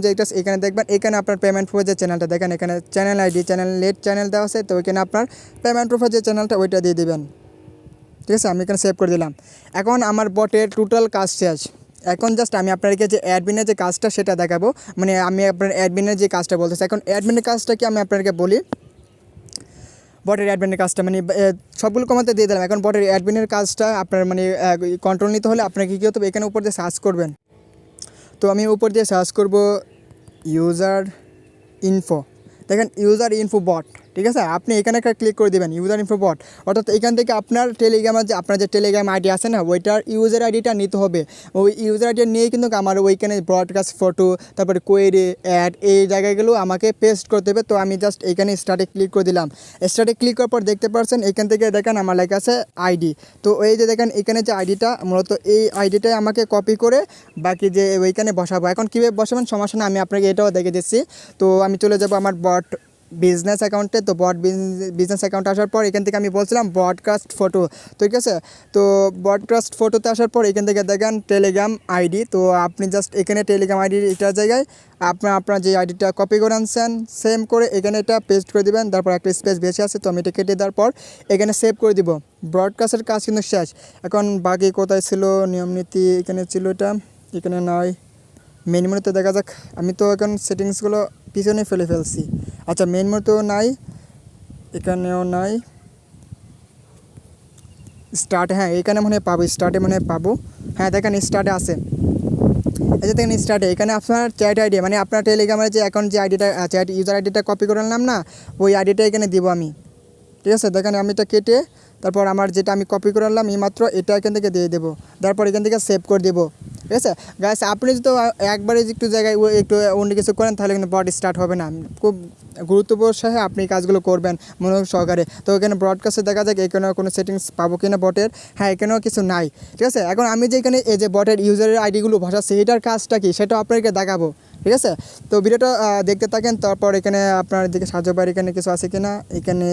যে এটা এখানে দেখবেন, এখানে আপনার পেমেন্ট প্রুফের যে চ্যানেলটা দেখেন, এখানে চ্যানেল আইডি, লেট চ্যানেল দেওয়া আছে। তো এখানে আপনার পেমেন্ট প্রুফের যে চ্যানেলটা ওইটা দিয়ে দেবেন। ঠিক আছে, আমি এখানে সেভ করে দিলাম। এখন আমার বটের টোটাল কাজ শেষ। এখন জাস্ট আমি আপনাদেরকে যে অ্যাডমিনের যে কাজটা সেটা দেখাবো, মানে আমি আপনার অ্যাডমিনের যে কাজটা বলতেছি। এখন অ্যাডমিনের কাজটা কি আমি আপনাদেরকে বলি। বটের অ্যাডমিনের কাজটা মানে সবগুলো কমাতে দিয়ে দিলাম। এখন বটের অ্যাডমিনের কাজটা আপনার মানে কন্ট্রোল নিতে হলে আপনাকে কী হতে হবে, এখানে উপর দিয়ে সার্চ করবেন। তো আমি উপর দিয়ে সার্চ করব ইউজার ইনফো, দেখেন ইউজার ইনফো বট। ঠিক আছে, আপনি এখানে একটা ক্লিক করে দেবেন ইউজার ইনফো বট, অর্থাৎ এখান থেকে আপনার আপনার যে টেলিগ্রাম আইডি আছে না, ওইটার ইউজার আইডিটা নিতে হবে। ওই ইউজার আইডি নিয়েই কিন্তু আমার ওইখানে ব্রডকাস্ট ফটো, তারপরে কোয়েরি, অ্যাড, এই জায়গাগুলো আমাকে পেস্ট করতে হবে। তো আমি জাস্ট এখানে স্টার্টে ক্লিক করে দিলাম। স্টার্টে ক্লিক করার পর দেখতে পাচ্ছেন এখান থেকে দেখেন আমার লেখা আছে আইডি। তো এই যে দেখেন এখানে যে আইডিটা, মূলত এই আইডিটাই আমাকে কপি করে বাকি যে ওইখানে বসাবো। এখন কীভাবে বসাবেন সমস্যা না, আমি আপনাকে এটাও দেখে দিচ্ছি। তো আমি চলে যাব আমার বট বিজনেস অ্যাকাউন্টে। তো বট বিজনেস অ্যাকাউন্টে আসার পর এখান থেকে আমি বলছিলাম ব্রডকাস্ট ফটো, ঠিক আছে। তো ব্রডকাস্ট ফটোতে আসার পর এখান থেকে দেখেন টেলিগ্রাম আইডি। তো আপনি জাস্ট এখানে টেলিগ্রাম আইডি এটার জায়গায় আপনার যে আইডিটা কপি করে আনছেন সেম করে এখানে এটা পেস্ট করে দেবেন। তারপর একটা স্পেস বেশি আছে, তো আমি এটা কেটে দেওয়ার পর এখানে সেভ করে দিব। ব্রডকাস্টের কাজ কিন্তু শেষ। এখন বাকি কোথায় ছিল নিয়ম নীতি, এখানে ছিল এটা, এখানে নয়। মেন মেনুতে দেখা যাক, আমি তো এখন সেটিংসগুলো পিছনে ফেলে ফেলছি। আচ্ছা, মেন মেনুতেও নাই, এখানেও নাই। স্টার্টে, এখানে মনে হয় পাবো, স্টার্টে মনে হয় পাবো। দেখেন স্টার্টে আছে, এই যে দেখেন স্টার্টে এখানে আপনার চ্যাট আইডি, মানে আপনার টেলিগ্রামের যে অ্যাকাউন্ট যে আইডিটা চ্যাট ইউজার আইডিটা কপি করে নিলাম না, ওই আইডিটা এখানে দিব আমি। ঠিক আছে, দেখেন আমি এটা কেটে তারপর আমার যেটা আমি কপি করে আনলাম এইমাত্র, এটা এখান থেকে দিয়ে দেবো। তারপর এখান থেকে সেভ করে দেবো। ঠিক আছে গাইস, আপনি যদি একবারে একটু জায়গায় একটু অন্য কিছু করেন তাহলে কিন্তু বট স্টার্ট হবে না। খুব গুরুত্বপূর্ণ সাথে আপনি কাজগুলো করবেন মনোযোগ সহকারে। তো এখানে ব্রডকাস্টে দেখা যাক এখানে কোনো সেটিংস পাবো কিনা বটের। এখানেও কিছু নাই। ঠিক আছে, এখন আমি যে এখানে এই যে বটের ইউজারের আইডিগুলো বসাচ্ছি এটার কাজটা কি সেটা আপনাকে দেখাবো। ঠিক আছে, তো ভিডিওটা দেখতে থাকেন। তারপর এখানে আপনার দিকে সাহায্য পাই, এখানে কিছু আছে কিনা, এখানে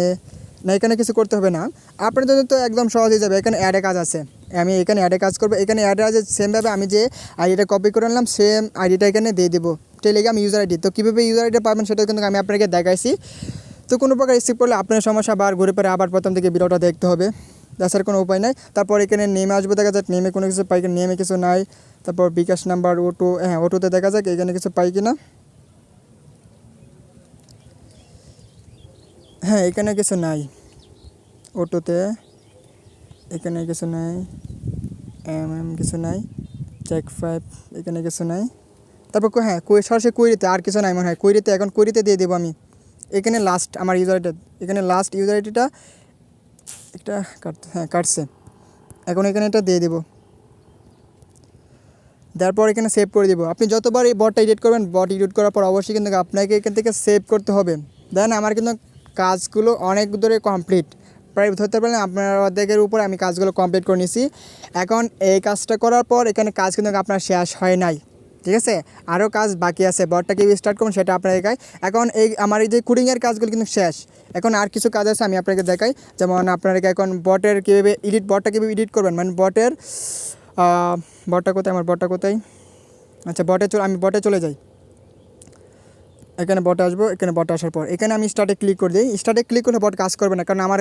না, এখানে কিছু করতে হবে না, আপনার জন্য তো একদম সহজ হয়ে যাবে। এখানে অ্যাডে কাজ আছে, আমি এখানে অ্যাডে কাজ করবো। এখানে অ্যাডে আছে সেমভাবে আমি যে আইডিটা কপি করে আনলাম সেম আইডিটা এখানে দিয়ে দেবো, টেলিগ্রাম ইউজার আইডি। তো কীভাবে ইউজার আইডি পাবেন সেটা কিন্তু আমি আপনাকে দেখাইছি। তো কোনো প্রকার স্কিপ করলে আপনার সমস্যা আবার ঘুরে পরে আবার প্রথম থেকে ভিডিওটা দেখতে হবে, তাছাড়া কোনো উপায় নাই। তারপর এখানে নেমে আসবো, দেখা যাক নেমে কোনো কিছু পাই কিনা, নেমে কিছু নাই। তারপর বিকাশ নাম্বার, অটো, অটোতে দেখা যাক এখানে কিছু পাই কিনা। এখানে কিছু নাই অটোতে, এখানে কিছু নাই, কিছু নাই, চেক 5 এখানে কিছু নাই। তারপর সরাসরি কোয়েরিতে আর কিছু নাই মনে হয়, কোয়েরিতে এখন কোয়েরিতে দিয়ে দেবো আমি। এখানে লাস্ট আমার ইউজার আইডি, এখানে লাস্ট ইউজার আইডিটা একটা কাটছে, এখন এখানে এটা দিয়ে দেবো। তারপর এখানে সেভ করে দেবো। আপনি যতবার এই বটটা এডিট করবেন, বট এডিট করার পর অবশ্যই কিন্তু আপনাকে এখান থেকে সেভ করতে হবে। দেন আমার কিন্তু কাজগুলো অনেক দূরে কমপ্লিট। আপনারাই ধরতে পারলেন আপনার অর্ধেকের উপর আমি কাজগুলো কমপ্লিট করে নিয়েছি। এখন এই কাজটা করার পর এখানে কাজ কিন্তু আপনার শেষ হয় নাই, ঠিক আছে, আরও কাজ বাকি আছে। বটটা কীভাবে স্টার্ট করুন সেটা আপনার দেখাই। এখন আমার এই যে কোডিংয়ের কাজগুলো কিন্তু শেষ, এখন আর কিছু কাজ আছে আমি আপনাকে দেখাই। যেমন আপনাকে এখন বটের কীভাবে বটটা কীভাবে এডিট করবেন, মানে বটটা কোথায়, আমার বটটা কোথায়, আচ্ছা আমি বটে চলে যাই। এখানে বট আসবো, এখানে বট আসার পর এখানে আমি স্টার্টে ক্লিক করে দিই। স্টার্টে ক্লিক করলে বট কাজ করবে না, কারণ আমার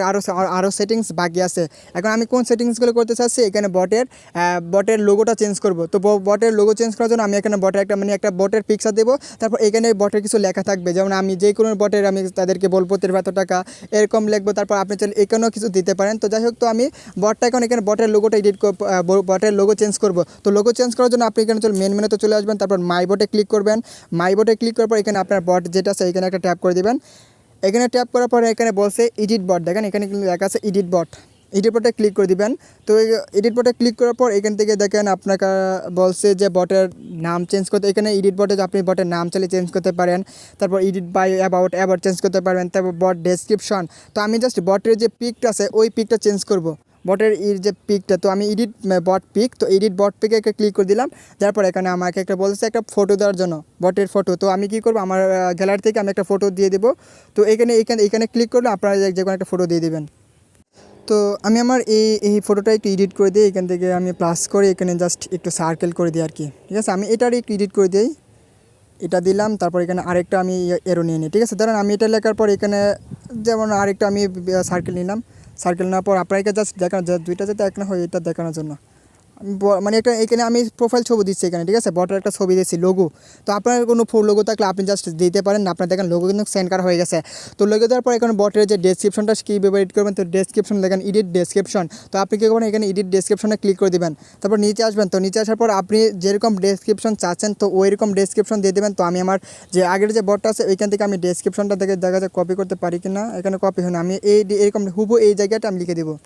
আরও সেটিংস বাকি আছে। এখন আমি কোন সেটিংসগুলো করতে চাচ্ছি, এখানে বটের লোগোটা চেঞ্জ করব। তো বটের লোগো চেঞ্জ করার জন্য আমি এখানে বটের একটা বটের পিকচার দেবো। তারপর এখানে বটের কিছু লেখা থাকবে, যেমন আমি যে কোনো বটের আমি তাদেরকে বলবো এত টাকা এরকম লিখবো। তারপর আপনি চাইলে এখানেও কিছু দিতে পারেন। তো যাই হোক, তো আমি বটটা এখানে বটের লোগোটা বটের লোগো চেঞ্জ করব। তো লোগো চেঞ্জ করার জন্য আপনি এখানে মেন মেনুতে চলে আসবেন, তারপর মাই বটে ক্লিক করবেন। মাই বটে ক্লিক করার পর এখানে আপনার বট যেটা আছে এখানে একটা ট্যাপ করে দিবেন। এখানে ট্যাপ করার পরে এখানে বলছে এডিট বট, দেখেন এখানে কিন্তু লেখা আছে এডিট বটে ক্লিক করে দিবেন। তো এডিট বটে ক্লিক করার পর এখান থেকে দেখেন আপনাকে বলছে যে বটের নাম চেঞ্জ করতে। এখানে এডিট বটে আপনি বটের নাম চাইলে চেঞ্জ করতে পারেন। তারপর এডিট বাই অ্যাবাউট চেঞ্জ করতে পারবেন। তারপর বট ডেসক্রিপশন, তো আমি জাস্ট বটের যে পিকটা আছে ওই পিকটা চেঞ্জ করব, বটের যে পিকটা। তো আমি বট পিক, তো এডিট বট পিকে একটা ক্লিক করে দিলাম। তারপর এখানে আমাকে একটা বলছে একটা ফটো দেওয়ার জন্য, বটের ফটো। তো আমি কী করবো, আমার গ্যালারি থেকে আমি একটা ফটো দিয়ে দেবো। তো এখানে ক্লিক করলে আপনারা যে কোনো একটা ফটো দিয়ে দেবেন। তো আমি আমার এই ফটোটা একটু এডিট করে দিই। এখান থেকে আমি প্লাস করে এখানে জাস্ট একটু সার্কেল করে দিই আর কি, ঠিক আছে। আমি এটার একটু এডিট করে দিই, এটা দিলাম। তারপর এখানে আরেকটা আমি এরো নিয়ে নিই, ঠিক আছে। ধরেন আমি এটা লেখার পর এখানে যেমন আরেকটা আমি সার্কেল নিলাম। সার্কেল নেওয়ার পর আপনাকে জাস্ট দেখানো, দুইটা যাতে এক না হয় এটা দেখানোর জন্য মানে এখানে আমি প্রোফাইল ছবি দিচ্ছি এখানে, ঠিক আছে। বটের একটা ছবি দিচ্ছি, লোগো। তো আপনার কোনো লোগো থাকলে আপনি জাস্ট দিতে পারেন। আপনার দেখেন লোগো কিন্তু সেন্ড করা হয়ে গেছে। তো লোগো দেওয়ার পর এখানে বটের যে ডেসক্রিপশনটা কীভাবে এডিট করবেন, তো ডেসক্রিপশন দেখেন এডিট ডেসক্রিপশন। তো আপনি কী করবেন, এখানে এডিট ডেসক্রিপশনে ক্লিক করে দেবেন। তারপর নিচে আসবেন। তো নিচে আসার পর আপনি যেরকম ডেসক্রিপশন চাচ্ছেন তো ওই রকম ডেসক্রিপশন দিয়ে দেবেন। তো আমি আমার যে আগের যে বটটা আছে ওইখান থেকে আমি ডেসক্রিপশনটা দেখে দেখা যায় কপি করতে পারি কি না, এখানে কপি হয় না। আমি এরকম হুবহু এই জায়গাটা আমি লিখে দেবো।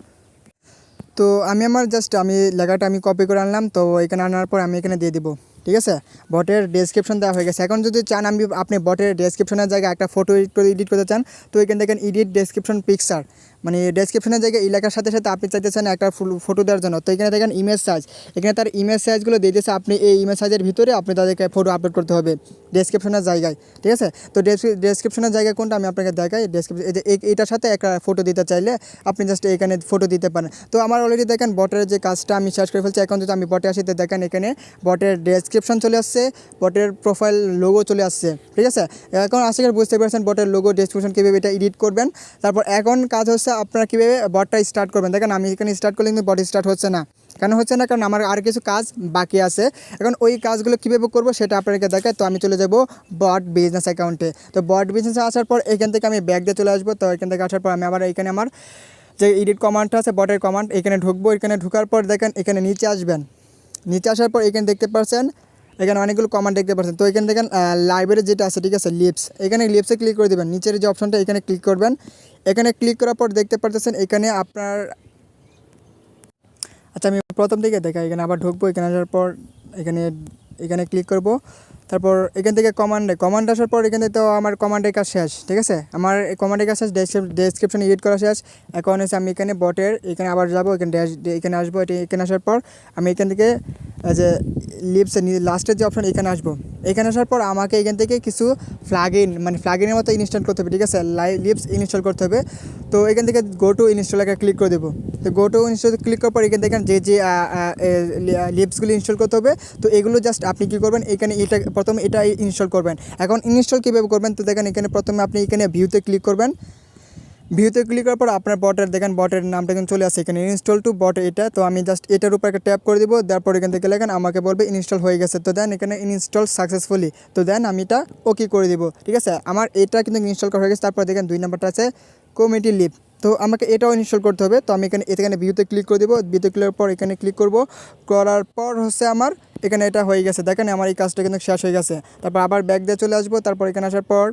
তো আমি আমার আমি লেখাটা আমি কপি করে আনলাম। তো এখানে আনার পর আমি এখানে দিয়ে দিব, ঠিক আছে। বটের ডেসক্রিপশন দেওয়া হয়ে গেছে। এখন যদি চান আপনি বটের ডেসক্রিপশনের জায়গায় একটা ফটো এডিট করতে চান, তো এখানে দেখেন এডিট ডেসক্রিপশন পিকচার, মানে ডেসক্রিপশনের জায়গায় এই লেখার সাথে সাথে আপনি চাইতেছেন একটা ফটো দেওয়ার জন্য। তো এখানে দেখেন ইমেজ সাইজ, এখানে তার ইমেজ সাইজগুলো দিয়ে দিয়েছে। আপনি এই ইমেজ সাইজের ভিতরে আপনি তাদেরকে ফটো আপলোড করতে হবে ডেসক্রিপশনের জায়গায়, ঠিক আছে। তো ডেসক্রিপশনের জায়গায় কোনটা আমি আপনাকে দেখাই। ডেসক্রিপশন এটার সাথে একটা ফটো দিতে চাইলে আপনি জাস্ট এখানে ফটো দিতে পারেন। তো আমার অলরেডি দেখেন বটের যে কাজটা আমি শেষ করে ফেলছি। এখন যদি আমি বটে আসি তো দেখেন এখানে বটের ডেসক্রিপশন চলে আসছে, বটের প্রোফাইল লোগো চলে আসছে, ঠিক আছে। এখন আশা করি বুঝতে পারছেন বটের লোগো ডেসক্রিপশন কীভাবে এটা এডিট করবেন। তারপর এখন কাজ হচ্ছে আপনারা কীভাবে বটটা স্টার্ট করবেন। দেখেন আমি এখানে স্টার্ট করলে কিন্তু বট স্টার্ট হচ্ছে না। কেন হচ্ছে না, কারণ আমার আর কিছু কাজ বাকি আছে। এখন ওই কাজগুলো কীভাবে করবো সেটা আপনাকে দেখায়। তো আমি চলে যাব বট বিজনেস অ্যাকাউন্টে। তো বট বিজনেসে আসার পর এখান থেকে আমি ব্যাক দিয়ে চলে আসবো। তো এখান থেকে আসার পর আমি আবার এখানে আমার যে এডিট কমান্ডটা আছে বটের কমান্ড, এখানে ঢুকবো। এখানে ঢোকার পর দেখেন এখানে নিচে আসবেন। নিচে আসার পর এখানে দেখতে পাচ্ছেন এখানে অনেকগুলো কমান্ড দেখতে পাচ্ছেন। তো এখানে দেখেন লাইব্রেরি যেটা আছে, ঠিক আছে, লিপস, এখানে লিপসে ক্লিক করে দেবেন। নিচের যে অপশনটা এখানে ক্লিক করবেন। এখানে ক্লিক করার পর দেখতে পাচ্ছেন এখানে আপনার, আচ্ছা আমি প্রথম থেকে দেখাই। এখানে আবার ঢুকবো। এখানে আসার পর এখানে ক্লিক করব। তারপর এখান থেকে কমান্ড আসার পর এখানে তো আমার কমান্ডের কাজ শেষ, ঠিক আছে। আমার এই কমান্ডের কাজ শেষ, ডেসক্রিপশন এডিট করা শেষ। এখন হচ্ছে আমি এখানে বটের এখানে আবার যাবো, এখানে আসবো। এখানে আসার পর আমি এখান থেকে যে লিপসে লাস্টের যে অপশন এখানে আসবো। এখানে আসার পর আমাকে এখান থেকে কিছু ফ্লাগিনের মতো ইনস্টল করতে হবে, ঠিক আছে। লিপস ইনস্টল করতে হবে। তো এখান থেকে গো টু ইনস্টল ক্লিক করে দেবো। তো গো টু ইনস্টল ক্লিক করার পর এখানে দেখেন যে লিপসগুলো ইনস্টল করতে হবে। তো এগুলো জাস্ট আপনি কী করবেন, এখানে প্রথমে এটা ইনস্টল করবেন। এখন ইনস্টল কীভাবে করবেন, তো দেখেন এখানে প্রথমে আপনি এখানে ভিউতে ক্লিক করবেন। ভিউতে ক্লিক করার পর আপনার বটের নামটা কিন্তু চলে আসে এখানে ইনস্টল টু বট এটা। তো আমি জাস্ট এটার উপর একটা ট্যাপ করে দিব। তারপর এখান থেকে লেখেন আমাকে বলবে ইনস্টল হয়ে গেছে। তো দেন এখানে ইনস্টল সাকসেসফুলি। তো দেন আমি এটা ওকে করে দিব, ঠিক আছে। আমার এটা কিন্তু ইনস্টল করা হয়ে গেছে। তারপর দেখেন 2 নম্বরটা আছে কমিটি লিভ। তো আমাকে এটাও ইনস্টল করতে হবে। তো আমি এখানে ভিউতে ক্লিক করে দেবো। ভিউতে ক্লিক করার পর এখানে ক্লিক করব। করার পর হচ্ছে আমার এখানে এটা হয়ে গেছে। দেখেন আমার এই কাজটা কিন্তু শেষ হয়ে গেছে। তারপর আবার ব্যাক দিয়ে চলে আসবো। তারপর এখানে আসার পর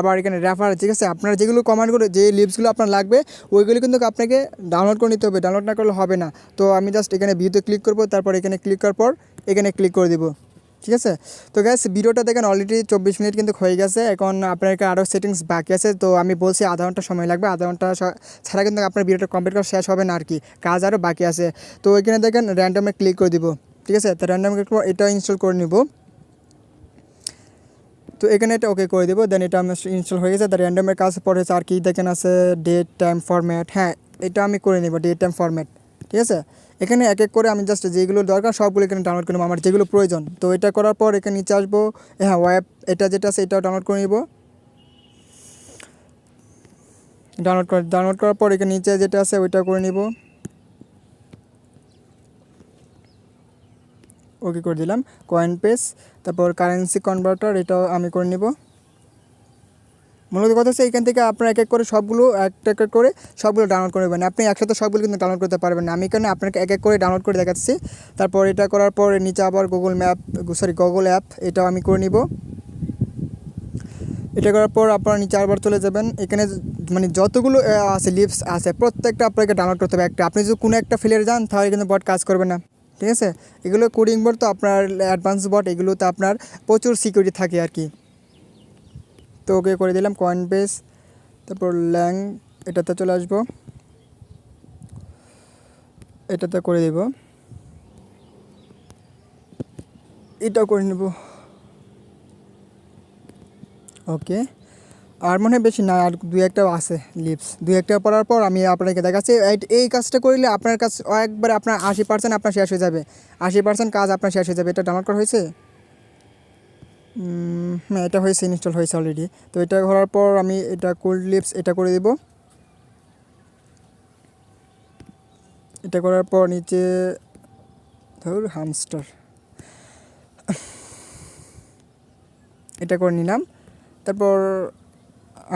আবার এখানে রেফার, ঠিক আছে। আপনার যেগুলো কমান্ডগুলো যে লিপসগুলো আপনার লাগবে ওইগুলো কিন্তু আপনাকে ডাউনলোড করে নিতে হবে, ডাউনলোড না করলে হবে না। তো আমি জাস্ট এখানে ভিউতে ক্লিক করব। তারপর এখানে ক্লিক করার পর এখানে ক্লিক করে দেবো। ঠিক আছে। তো গ্যাস ভিডিওটা দেখেন অলরেডি 24 মিনিট কিন্তু হয়ে গেছে। এখন আপনার আরও সেটিংস বাকি আছে, তো আমি বলছি আধা ঘন্টা সময় লাগবে। আধা ঘন্টা ছাড়া কিন্তু আপনার ভিডিওটা কমপ্লিট করা শেষ হবে না আর কি, কাজ আরও বাকি আছে। তো এখানে দেখেন র্যান্ডমে ক্লিক করে দিব। ঠিক আছে, তো র্যান্ডমে ক্লিক করে এটা ইনস্টল করে নিব। তো এখানে এটা ওকে করে দেবো, দেন এটা আমার ইনস্টল হয়ে গেছে। তো র্যান্ডমের কাজ পরে আর কি দেখেন আছে ডেট টাইম ফরম্যাট, হ্যাঁ এটা আমি করে নেব ডেট টাইম ফরম্যাট। ঠিক আছে, এখানে এক এক করে আমি জাস্ট যেগুলো দরকার সবগুলো এখানে ডাউনলোড করে নেবো, আমার যেগুলো প্রয়োজন। তো এটা করার পর এখানে নিচে আসবো, হ্যাঁ ওয়েব এটা যেটা আছে এটাও ডাউনলোড করে নিব। ডাউনলোড করার পর এখানে নিচে যেটা আছে ওইটা করে নিব, ওকে করে দিলাম। কয়েন পেজ, তারপর কারেন্সি কনভার্টার এটাও আমি করে নিব। মূলত কথা হচ্ছে এখান থেকে আপনার এক এক করে সবগুলো এক করে সবগুলো ডাউনলোড করে নেবেন। আপনি একসাথে সবগুলো কিন্তু ডাউনলোড করতে পারবেন না, আমি এখানে আপনাকে এক এক করে ডাউনলোড করে দেখাচ্ছি। তারপর এটা করার পর নিচে আবার গুগল অ্যাপ এটাও আমি করে নিব। এটা করার পর আপনারা নিচে আবার চলে যাবেন, এখানে মানে যতগুলো আছে লিপস আছে প্রত্যেকটা আপনাকে ডাউনলোড করতে হবে একটা। আপনি যদি কোনো একটা ফেলে যান তাহলে কিন্তু বট কাজ করবে না। ঠিক আছে, এগুলো কোডিং বট, তো আপনার অ্যাডভান্স বট, এগুলোতে আপনার প্রচুর সিকিউরিটি থাকে আর কি। তো ওকে করে দিলাম কয়েন বেস, তারপর ল্যাং এটাতে চলে আসবো, এটাতে করে দেব, এটাও করে নেব। ওকে, আর মনে হয় বেশি না, আর দুই একটা আছে লিপস, দুই একটা পড়ার পর আমি আপনাকে দেখাচ্ছি। এই কাজটা করলে আপনার কাজ একবারে আপনার 80% আপনার শেষ হয়ে যাবে, 80% কাজ আপনার শেষ হয়ে যাবে। এটা ডাউনলোড করা হয়েছে, হ্যাঁ এটা হয়েছে, ইনস্টল হয়েছে অলরেডি। তো এটা করার পর আমি এটা কোল্ড লিপস এটা করে দেব। এটা করার পর নিচে ধর হামস্টার এটা করে নিলাম। তারপর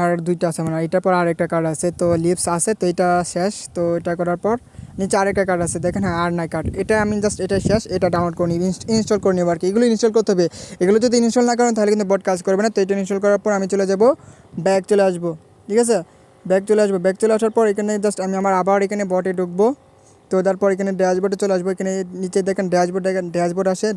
আর দুইটা আছে মানে এটার পর আরেকটা কার্ড আছে, তো লিপস আছে, তো এটা শেষ। তো এটা করার পর নিচে আরেকটা কার্ড আছে দেখেন, হ্যাঁ আর নাই কার্ড, এটা আমি জাস্ট এটা শেষ, এটা ডাউনলোড করে নিই, ইনস্টল করে নেব আর কি। এগুলো ইনস্টল করতে হবে, এগুলো যদি ইনস্টল না করেন তাহলে কিন্তু বট কাজ করবে না। তো এটা ইনস্টল করার পর আমি চলে যাব ব্যাক চলে আসবো। ঠিক আছে, ব্যাক চলে আসার পর এখানে জাস্ট আমি আবার এখানে বটে ঢুকবো। তো তারপর এখানে ড্যাশবোর্ডে চলে আসবো, এখানে নিচে দেখেন ড্যাশবোর্ড আসে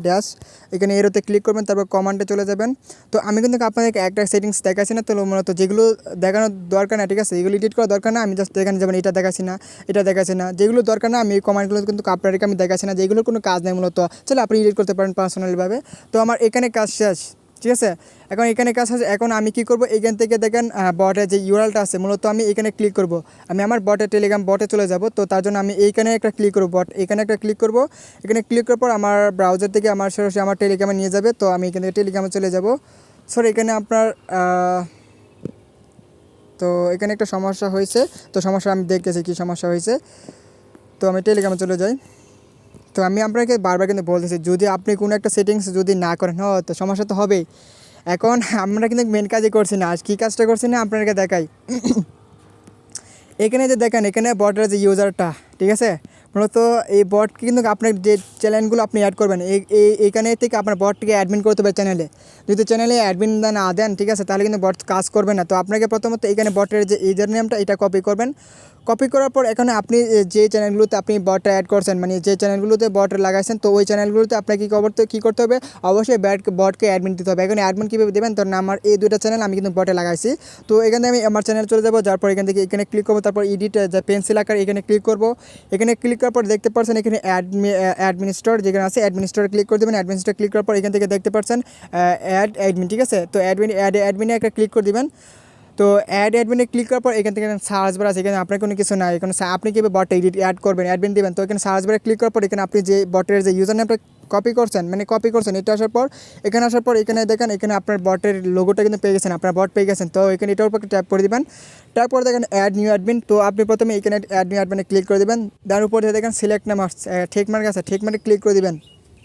এখানে এরোতে ক্লিক করবেন, তারপর কমান্ডে চলে যাবেন। তো আমি কিন্তু আপনাদেরকে একটা সেটিংস দেখাচ্ছি না, তো মূলত যেগুলো দেখানোর দরকার না, ঠিক আছে এগুলো এডিট করা দরকার না, আমি জাস্ট এখানে যাবেন, এটা দেখাচ্ছি না, যেগুলো দরকার না আমি এই কমান্ডগুলো কিন্তু আপনাদেরকে আমি দেখাচ্ছি না, যেগুলোর কোনো কাজ নেই মূলত, চলো আপনি এডিট করতে পারেন পার্সোনালিভাবে। তো আমার এখানে কাজ শেষ। ঠিক আছে, এখন এখানে কাজ আছে। এখন আমি কি করব, এখান থেকে দেখেন বটের যে ইউআরএলটা আছে মূলত আমি এখানে ক্লিক করব, আমি আমার বটের টেলিগ্রাম বটে চলে যাব। তো তার জন্য আমি এইখানে একটা ক্লিক করব, এখানে একটা ক্লিক করব। এখানে ক্লিক করার পর আমার ব্রাউজার থেকে আমার সরাসরি আমার টেলিগ্রামে নিয়ে যাবে। তো আমি এখান থেকে টেলিগ্রামে চলে যাব। সরি এখানে আপনার তো এখানে একটা সমস্যা হয়েছে, তো সমস্যা আমি দেখতেছি কী সমস্যা হয়েছে। তো আমি টেলিগ্রামে চলে যাই। তো আমি আপনাকে বারবার কিন্তু বলতেছি, যদি আপনি কোনো একটা সেটিংস যদি না করেন তো সমস্যা তো হবেই। এখন আমরা কিন্তু মেন কাজই করছি না, আজ কী কাজটা করছি না আপনাদেরকে দেখাই। এখানে যে দেখেন এখানে বটের যে ইউজারটা, ঠিক আছে মূলত এই বটকে কিন্তু আপনার যে চ্যানেলগুলো আপনি অ্যাড করবেন এইখানে থেকে আপনার বটটিকে অ্যাডমিন করতে হবে চ্যানেলে। যদি চ্যানেলে অ্যাডমিন না দেন ঠিক আছে, তাহলে কিন্তু বট কাজ করবে না। তো আপনাকে প্রথমত এখানে বটের যে ইউজার নেমটা এটা কপি করবেন, কপি করার পর এখানে আপনি যে চ্যানেলগুলোতে আপনি বটটা অ্যাড করছেন মানে যে চ্যানেলগুলোতে বট লাগাইছেন, তো ওই চ্যানেলগুলোতে আপনাকে কী করতে হবে, অবশ্যই বটকে অ্যাডমিন দিতে হবে। এখানে অ্যাডমিন কীভাবে দেবেন, তো আমার এই দুটো চ্যানেল আমি কিন্তু বটে লাগাইছি। তো এখানে আমি আমার চ্যানেল চলে যাবো, যার পর এখান থেকে এখানে ক্লিক করবো, তারপর এডিট যে পেন্সিল আকার এখানে ক্লিক করবো। এখানে ক্লিক করার পর দেখতে পাচ্ছেন এখানে অ্যাডমিনিস্টর যেখানে আছে অ্যাডমিনিস্টরে ক্লিক করে দেবেন। অ্যাডমিনিস্টরে ক্লিক করার পর এখান থেকে দেখতে পাচ্ছেন অ্যাডমিন, ঠিক আছে তো অ্যাডমিনে একটা ক্লিক করে দেবেন। তো অ্যাডমিনে ক্লিক করার পর এখান থেকে সার্চ বার আছে, এখানে আপনার কোনো কিছু নাই, এখানে আপনি কীভাবে বট অ্যাড করবেন অ্যাডমিন দেবেন। তো এখানে সার্চ বারে ক্লিক করার পর এখানে আপনি যে বটের যে ইউজার নেমটা কপি করছেন এটা আসার পর এখানে দেখেন এখানে আপনার বটের লোগোটা কিন্তু পেয়ে গেছেন, আপনার বট পেয়ে গেছেন। তো এখানে এটার উপর ট্যাপ করে দেবেন, তারপর দেখেন অ্যাড নিউ অ্যাডমিন। তো আপনি প্রথমে এখানে অ্যাড নিউ অ্যাডমিনে ক্লিক করে দেবেন, তার উপরে দেখেন সিলেক্ট নাম ঠিক মার্ক আছে, ঠিক মার্কে ক্লিক করে দেবেন।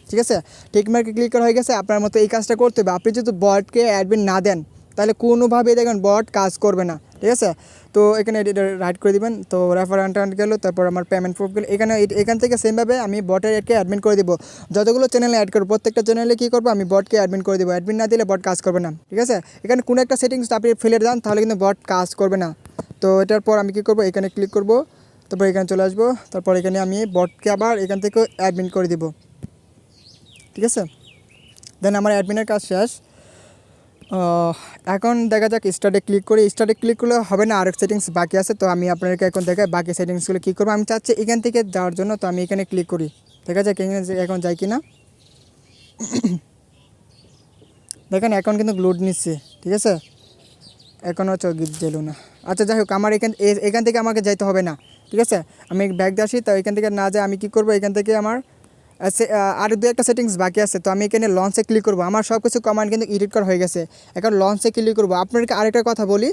ঠিক আছে, ঠিক মার্কে ক্লিক করা হয়ে গেছে। আপনার মতো এই কাজটা করতে হবে, আপনি যদি বটকে অ্যাডমিন না দেন তাহলে কোনোভাবেই দেখেন বট কাজ করবে না। ঠিক আছে, তো এখানে রাইট করে দিবেন। তো রেফারেন্ট গেল, তারপর আমার পেমেন্ট প্রুফ গেল। এখান থেকে সেমভাবে আমি বটের অ্যাডকে অ্যাডমিন করে দিব। যতগুলো চ্যানেলে অ্যাড করবো প্রত্যেকটা চ্যানেলে কী করবো, আমি বটকে অ্যাডমিন করে দেবো। অ্যাডমিন না দিলে বট কাজ করবে না। ঠিক আছে, এখানে কোনো একটা সেটিংস আপনি ফেলে দেন তাহলে কিন্তু বট কাজ করবে না। তো এটার পর আমি কী করবো, এখানে ক্লিক করব, তারপর এখানে চলে আসবো, তারপর এখানে আমি বটকে আবার এখান থেকে অ্যাডমিন করে দিব। ঠিক আছে, দেন আমার অ্যাডমিনের কাজ শেষ। এখন দেখা যাক স্টার্টে ক্লিক করি। স্টার্টে ক্লিক করলে হবে না, আরেক সেটিংস বাকি আছে। তো আমি আপনাদেরকে এখন দেখাই বাকি সেটিংসগুলো কী করবো। আমি চাচ্ছি এখান থেকে যাওয়ার জন্য, তো আমি এখানে ক্লিক করি। দেখা যাক এখানে এখন যাই কি না। দেখেন এখন কিন্তু লোড নিচ্ছে, ঠিক আছে, এখনও চোখ গেল না। আচ্ছা যাই হোক, আমার এখান থেকে আমাকে যাইতে হবে না, ঠিক আছে। আমি ব্যাক দিয়ে আসি। তো এখান থেকে না যায় আমি কী করবো, এখান থেকে আমার আর দু একটা সেটিংস বাকি আছে। তো আমি এখানে লঞ্চে ক্লিক করবো। আমার সব কিছু কমান্ড কিন্তু এডিট করা হয়ে গেছে। এখন লঞ্চে ক্লিক করবো। আপনাদেরকে আরেকটা কথা বলি,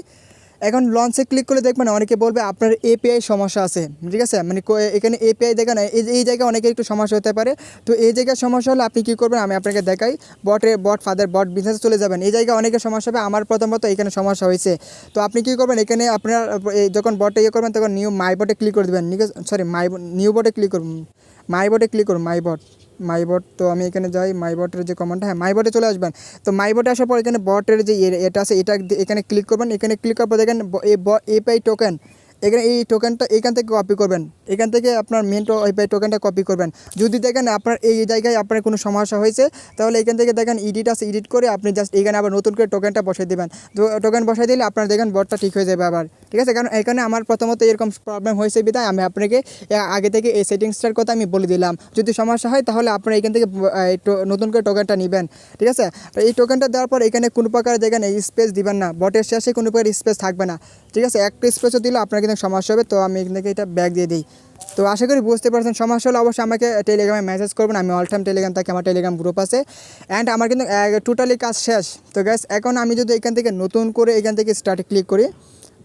এখন লঞ্চে ক্লিক করলে দেখবেন অনেকে বলবে আপনার এপিআই সমস্যা আছে, ঠিক আছে। মানে এখানে এপিআই দেখা না, এই জায়গায় অনেকে একটু সমস্যা হতে পারে। তো এই জায়গায় সমস্যা হলে আপনি কী করবেন, আমি আপনাকে দেখাই। বট বিজনেসে চলে যাবেন। এই জায়গায় অনেকের সমস্যা হবে, আমার প্রথমত এখানে সমস্যা হয়েছে। তো আপনি কী করবেন, এখানে আপনার যখন বটে করবেন তখন মাই বটে ক্লিক করে দেবেন, ঠিক আছে। সরি, নিউ বটে ক্লিক করুন, মাই বটে ক্লিক করুন, মাই বট। তো আমি এখানে যাই, মাই বটের যে কমান্ডটা, হ্যাঁ মাই বটে চলে আসবেন। তো মাই বটে আসার পর এখানে বটের যে এটা আছে, এটা এখানে ক্লিক করবেন। এখানে ক্লিক করার পর দেখেন এপিআই টোকেন, এখানে এই টোকেনটা এখান থেকে কপি করবেন। এখান থেকে আপনার মেন এপিআই টোকেনটা কপি করবেন। যদি দেখেন আপনার এই জায়গায় আপনার কোনো সমস্যা হয়েছে, তাহলে এখান থেকে দেখেন এডিট আছে, এডিট করে আপনি জাস্ট এখানে আবার নতুন করে টোকেনটা বসাই দেবেন। তো টোকেন বসাই দিলে আপনার দেখেন বটটা ঠিক হয়ে যাবে আবার, ঠিক আছে। কারণ এখানে আমার প্রথমত এরকম প্রবলেম হয়েছে বিধায় আমি আপনাকে আগে থেকে এই সেটিংসটার কথা আমি বলে দিলাম। যদি সমস্যা হয় তাহলে আপনারা এখান থেকে নতুন করে টোকেনটা নেবেন, ঠিক আছে। তো এই টোকেনটা দেওয়ার পর এখানে কোনো প্রকার দেখেন স্পেস দিবেন না, বটের শেষে কোনো প্রকার স্পেস থাকবে না, ঠিক আছে। একটা স্পেসও দিলে আপনার কিন্তু সমস্যা হবে। তো আমি এখান থেকে এটা ব্যাক দিয়ে দিই। তো আশা করি বুঝতে পারছেন। সমস্যা হলে অবশ্যই আমাকে টেলিগ্রামে মেসেজ করবেন, আমি অল টাইম টেলিগ্রাম থাকি, আমার টেলিগ্রাম গ্রুপ আছে। অ্যান্ড আমার কিন্তু টোটালি কাজ শেষ। তো গ্যাস এখন আমি যদি এখান থেকে নতুন করে এখান থেকে স্টার্টে ক্লিক করি,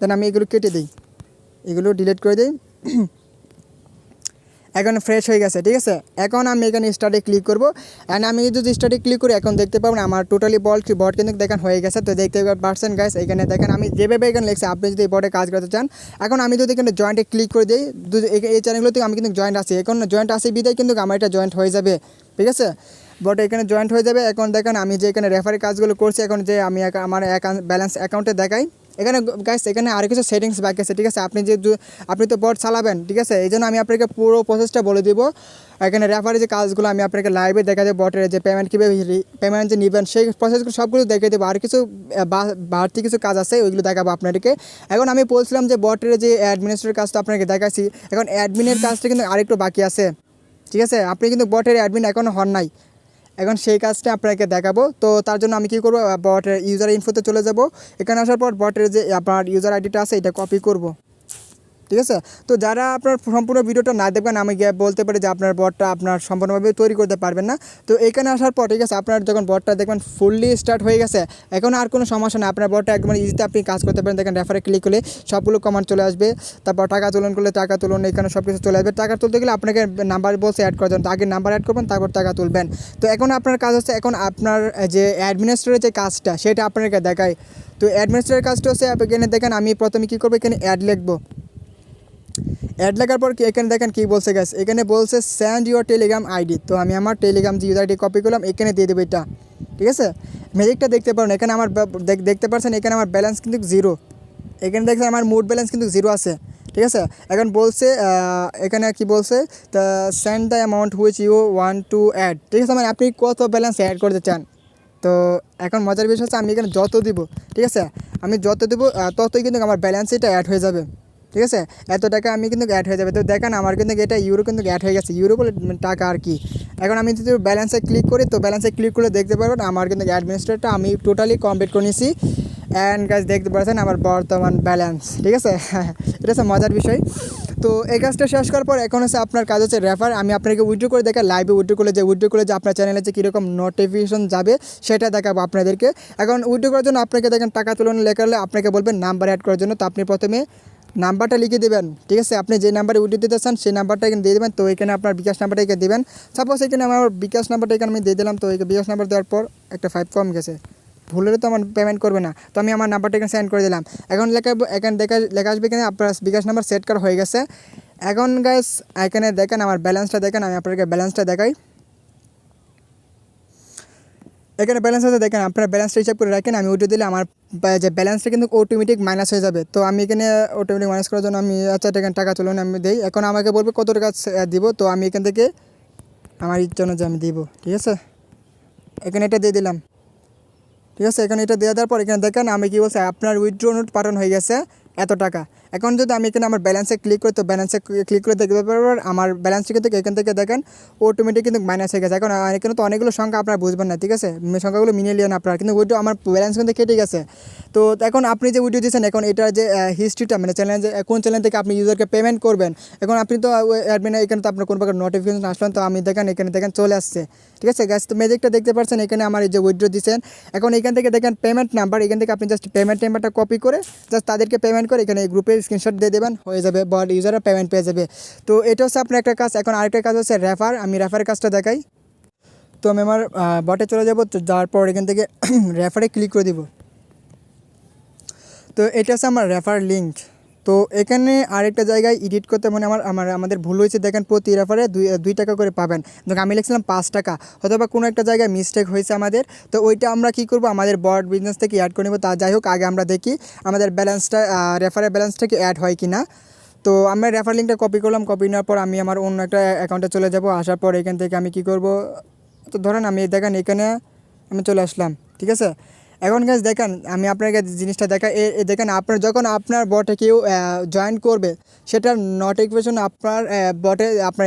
দেন আমি এগুলো কেটে দিই, এগুলো ডিলিট করে দিই। এখন ফ্রেশ হয়ে গেছে, ঠিক আছে। এখন আমি এখানে স্টার্টে ক্লিক করবো। অ্যান্ড আমি যদি স্টার্টে ক্লিক করি, এখন দেখতে পাবেন আমার টোটালি বট কিন্তু দেখেন হয়ে গেছে। তো দেখতে পারছেন গাইস, এখানে দেখেন আমি যেভাবে এখানে লিখছি, আপনি যদি এই বটে কাজ করতে চান। এখন আমি যদি এখানে জয়েন্টে ক্লিক করে দিই, এই চ্যানেলগুলোতে আমি কিন্তু জয়েন্ট আছি। এখন জয়েন্ট আসি বিদায় কিন্তু আমার এটা জয়েন্ট হয়ে যাবে, ঠিক আছে। বট এখানে জয়েন্ট হয়ে যাবে। এখন দেখেন আমি যে এখানে রেফারি কাজগুলো করছি, এখন যে আমি আমার ব্যালেন্স অ্যাকাউন্টে দেখাই। এখানে গাইস এখানে আরও কিছু সেটিংস বাকি আছে, ঠিক আছে। আপনি তো বট চালাবেন, ঠিক আছে। এই জন্য আমি আপনাকে পুরো প্রসেসটা বলে দিব। এখানে রেফারি যে কাজগুলো আমি আপনাকে লাইভে দেখা দেবো, বটের যে পেমেন্ট কীভাবে পেমেন্ট যে নেবেন সেই প্রসেসগুলো সবগুলো দেখে দেবো। আর কিছু বাড়তি কিছু কাজ আছে, ওইগুলো দেখাবো আপনাদেরকে। এখন আমি বলছিলাম যে বটের যে অ্যাডমিনিস্ট্রেটর কাজটা আপনাকে দেখাচ্ছি। এখন অ্যাডমিনের কাজটা কিন্তু আরেকটু বাকি আছে, ঠিক আছে। আপনি কিন্তু বটের অ্যাডমিন এখনও হন নাই, এখন সেই কাজটা আপনাকে দেখাবো। তো তার জন্য আমি কী করবো, বটের ইউজার ইনফোতে চলে যাব। এখানে আসার পর বটের যে আপনার ইউজার আইডিটা আছে এটা কপি করব, ঠিক আছে। তো যারা আপনার সম্পূর্ণ ভিডিওটা না দেখবেন, আমি বলতে পারি যে আপনার বটটা আপনার সম্পূর্ণভাবে তৈরি করতে পারবেন না। তো এখানে আসার পর, ঠিক আছে, আপনার যখন বটটা দেখবেন ফুললি স্টার্ট হয়ে গেছে, এখন আর কোনো সমস্যা না, আপনার বটটা একদম ইজিতে আপনি কাজ করতে পারেন। দেখেন রেফারে ক্লিক করলে সবগুলো কমান্ড চলে আসবে। তারপর টাকা তুলন করলে টাকা তুলন, এখানে সব কিছু চলে আসবে। টাকা তুলতে গেলে আপনাকে নাম্বার বলছে অ্যাড করার জন্য, আগে নাম্বার অ্যাড করবেন, তারপর টাকা তুলবেন। তো এখন আপনার কাজ হচ্ছে, এখন আপনার যে অ্যাডমিনিস্ট্রেটরের যে কাজটা সেটা আপনাকে দেখায়। তো অ্যাডমিনিস্ট্রেটরের কাজটা হচ্ছে, এখানে দেখেন আমি প্রথমে কী করবো, এখানে অ্যাড লিখবো। অ্যাড লেখার পর এখানে দেখেন কী বলছে গ্যাস, এখানে বলছে সেন্ড ইউর টেলিগ্রাম আইডি। তো আমি আমার টেলিগ্রাম যে ইউজার আইডি কপি করলাম, এখানে দিয়ে দেবো এটা, ঠিক আছে। ম্যাজিকটা দেখতে পারেন, এখানে আমার দেখতে পাচ্ছেন এখানে আমার ব্যালেন্স কিন্তু জিরো। এখানে দেখছেন আমার মোট ব্যালেন্স কিন্তু জিরো আছে, ঠিক আছে। এখন বলছে এখানে কি বলছে, তা send the amount which you want to add, ঠিক আছে। মানে আপনি কত ব্যালেন্স অ্যাড করতে চান। তো এখন মজার বিষয় হচ্ছে, আমি এখানে যত দিব, ঠিক আছে, আমি যত দেবো ততই কিন্তু আমার ব্যালেন্স এটা অ্যাড হয়ে যাবে, ঠিক আছে। এত টাকা আমি কিন্তু অ্যাড হয়ে যাবে। তো দেখেন আমার কিন্তু এটা ইউরো কিন্তু অ্যাড হয়ে গেছে, ইউরো বলে টাকা আর কি। এখন আমি যদি ব্যালেন্সে ক্লিক করি, তো ব্যালেন্সে ক্লিক করলে দেখতে পারবেন আমার কিন্তু অ্যাডমিনিস্ট্রেটরটা আমি টোটালি কমপ্লিট করে নিয়েছি। অ্যান্ড গাইজ দেখতে পাচ্ছেন আমার বর্তমান ব্যালেন্স, ঠিক আছে। এটা হচ্ছে মজার বিষয়। তো এই কাজটা শেষ করার পর এখন হচ্ছে আপনার কাজ হচ্ছে রেফার। আমি আপনাকে উইথড্র করে দেখা, লাইভে উইথড্র করলে যে আপনার চ্যানেলে যে কীরকম নোটিফিকেশন যাবে সেটা দেখাবো আপনাদেরকে। এখন উইথড্র করার জন্য আপনাকে দেখেন টাকা তুলনা লেখালে আপনাকে বলবেন নাম্বার অ্যাড করার জন্য। তো আপনি প্রথমে নাম্বারটা লিখে দেবেন, ঠিক আছে। আপনি যে নাম্বারে উইথড্র দিতে চান সেই নাম্বারটা এখানে দিয়ে দেবেন। তো এখানে আপনার বিকাশ নাম্বারটা এখানে দেবেন। সাপোজ এখানে আমার বিকাশ নাম্বারটা এখানে আমি দিয়ে দিলাম। তো এই বিকাশ নাম্বার দেওয়ার পর একটা 5 কম গেছে, ভুলেও তো আমার পেমেন্ট করবে না। তো আমি আমার নাম্বারটা এখানে সেন্ড করে দিলাম। এখন এখানে লেখা আসবে এখানে আপনার বিকাশ নাম্বার সেট করা হয়ে গেছে। এখন গাইস এখানে দেখেন আমার ব্যালেন্সটা দেখেন, আমি আপনাকে ব্যালেন্সটা দেখাই। এখানে ব্যালেন্স আছে দেখেন, আপনার ব্যালেন্সটা হিসাব করে রাখেন। আমি উইথড্র দিলে আমার যে ব্যালেন্সটা কিন্তু অটোমেটিক মাইনাস হয়ে যাবে। তো আমি এখানে অটোমেটিক মাইনাস করার জন্য আমি এখানে টাকা তুলুন আমি দিই। এখন আমাকে বলবে কত টাকা দিব। তো আমি এখান থেকে আমার ইচ্ছা অনুযায়ী আমি দিব, ঠিক আছে। এখানে এটা দিয়ে দিলাম, ঠিক আছে। এখন এটা দিয়ে দেওয়ার পর এখানে দেখেন আমি কি বলছি, আপনার উইথড্র নোট পাঠানো হয়ে গেছে এত টাকা। এখন যদি আমি এখানে আমার ব্যালেন্সে ক্লিক করি, তো ব্যালেন্সে ক্লিক করে দেখতে পারবেন আমার ব্যালেন্স থেকে এখান থেকে দেখেন অটোমেটিক কিন্তু মাইনাস হয়ে গেছে। এখন এখানে তো অনেকগুলো সংখ্যা আপনারা বুঝবেন না, ঠিক আছে, সংখ্যাগুলো মিলিয়ে নিন আপনারা, কিন্তু উইথড্র আমার ব্যালেন্স কিন্তু কেটে গেছে। তো এখন আপনি যে উইথড্র দিয়েছেন, এখন এটার যে হিস্ট্রিটা মানে চ্যানেল, যে কোন চ্যানেল থেকে আপনি ইউজারকে পেমেন্ট করবেন, এখন আপনি তো অ্যাডমিনে এখানে তো আপনার কোনো প্রকার নোটিফিকেশন আসলেন, তো আমি দেখেন এখানে দেখেন চলে আসছে, ঠিক আছে গাইস। তো ম্যাজিকটা দেখতে পাচ্ছেন এখানে আমার এই যে উইথড্র দিচ্ছেন। এখন এখান থেকে দেখেন পেমেন্ট নাম্বার, এখান থেকে আপনি জাস্ট পেমেন্ট নাম্বারটা কপি করে জাস্ট তাদেরকে পেমেন্ট করে এখানে এই গ্রুপে স্ক্রিনশট দিয়ে দেবেন, হয়ে যাবে, বট ইউজাররা পেমেন্ট পেয়ে যাবে। তো এটা হচ্ছে আপনার একটা কাজ। এখন আরেকটা কাজ হচ্ছে রেফার, আমি রেফারের কাজটা দেখাই। তো আমি আমার বটে চলে যাব, তো যাওয়ার পর এখান থেকে রেফারে ক্লিক করে দিব। তো এটা হচ্ছে আমার রেফার লিঙ্ক। তো এখানে আরেকটা জায়গায় এডিট করতে মানে আমাদের ভুল হয়েছে, দেখেন প্রতি রেফারে 2 টাকা করে পাবেন। দেখুন আমি লিখছিলাম 5 টাকা, হয়তো বা কোনো একটা জায়গায় মিস্টেক হয়েছে আমাদের। তো ওইটা আমরা কী করবো, আমাদের বট বিজনেস থেকে অ্যাড করে নেবো। তা যাই হোক, আগে আমরা দেখি আমাদের ব্যালেন্সটা রেফারের ব্যালেন্সটা কি অ্যাড হয় কি না। তো আমি রেফার লিঙ্কটা কপি করলাম, কপি নেওয়ার পর আমি আমার অন্য একটা অ্যাকাউন্টে চলে যাব। আসার পর এখান থেকে আমি কী করব, তো ধরেন আমি দেখেন এখানে আমি চলে আসলাম, ঠিক আছে। এখন গাইস দেখেন আমি আপনাকে জিনিসটা দেখাই, দেখেন আপনার যখন আপনার বটে কেউ জয়েন করবে, সেটার নোটিফিকেশন আপনার বটে আপনার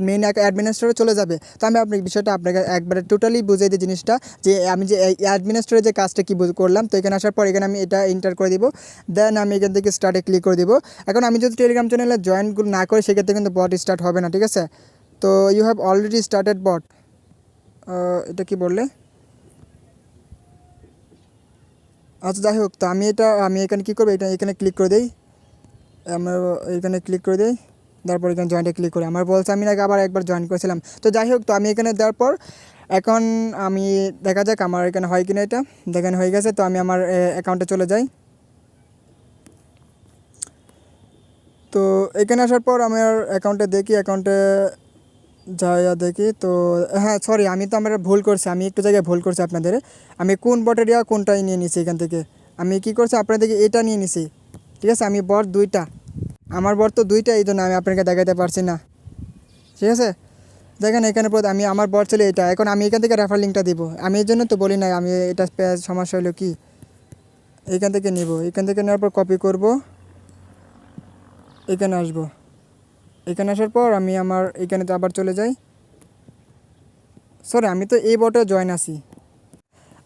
মেইন অ্যাডমিনিস্ট্রেটরে চলে যাবে। তো আমি আপনার বিষয়টা আপনাকে একবারে টোটালি বুঝিয়ে দিই জিনিসটা, যে আমি যে অ্যাডমিনিস্ট্রেটরের যে কাজটা কী করলাম। তো এখানে আসার পর এখানে আমি এটা এন্টার করে দিব, দেন আমি এখান থেকে স্টার্টে ক্লিক করে দিব। এখন আমি যদি টেলিগ্রাম চ্যানেলে জয়েন না করি, সেক্ষেত্রে কিন্তু বট স্টার্ট হবে না, ঠিক আছে। তো ইউ হ্যাভ অলরেডি স্টার্টেড বট, এটা কি বললে, আচ্ছা যাই হোক। তো আমি এখানে কী করবো, এখানে ক্লিক করে দিই, আমার এখানে ক্লিক করে দিই, তারপর এখানে জয়েন্টে ক্লিক করে আমার বলছে আমি নাকি আবার একবার জয়েন করেছিলাম। তো যাই হোক, তো আমি এখানে দেওয়ার পর এখন আমি দেখা যাক আমার এখানে হয় কিনা, এটা দেখেন হয়ে গেছে। তো আমি আমার অ্যাকাউন্টে চলে যাই। তো এখানে আসার পর আমার অ্যাকাউন্টে দেখি, অ্যাকাউন্টে যাইয়া দেখি। তো হ্যাঁ সরি, আমি তো আমরা ভুল করছি, আমি একটু জায়গায় ভুল করছি আপনাদের। আমি কোন বটের কোনটাই নিয়ে নিছি, এখান থেকে আমি কী করছি আপনাদেরকে এটা নিয়ে নিছি, ঠিক আছে। আমি বট 2টা, আমার বট তো 2টা, এই জন্য আমি আপনাকে দেখাতে পারছি না, ঠিক আছে। দেখেন এখানে আমি আমার বট ছিল এটা। এখন আমি এখান থেকে রেফার লিঙ্কটা দিব, আমি এই জন্য তো বলি না আমি এটা সমস্যা হলো কি, এখান থেকে নিব, এখান থেকে নেওয়ার পর কপি করব, এখানে আসবো, এখানে আসার পর আমি আমার এখানে তো আবার চলে যাই। সরি, আমি তো এই বটে জয়েন আছি।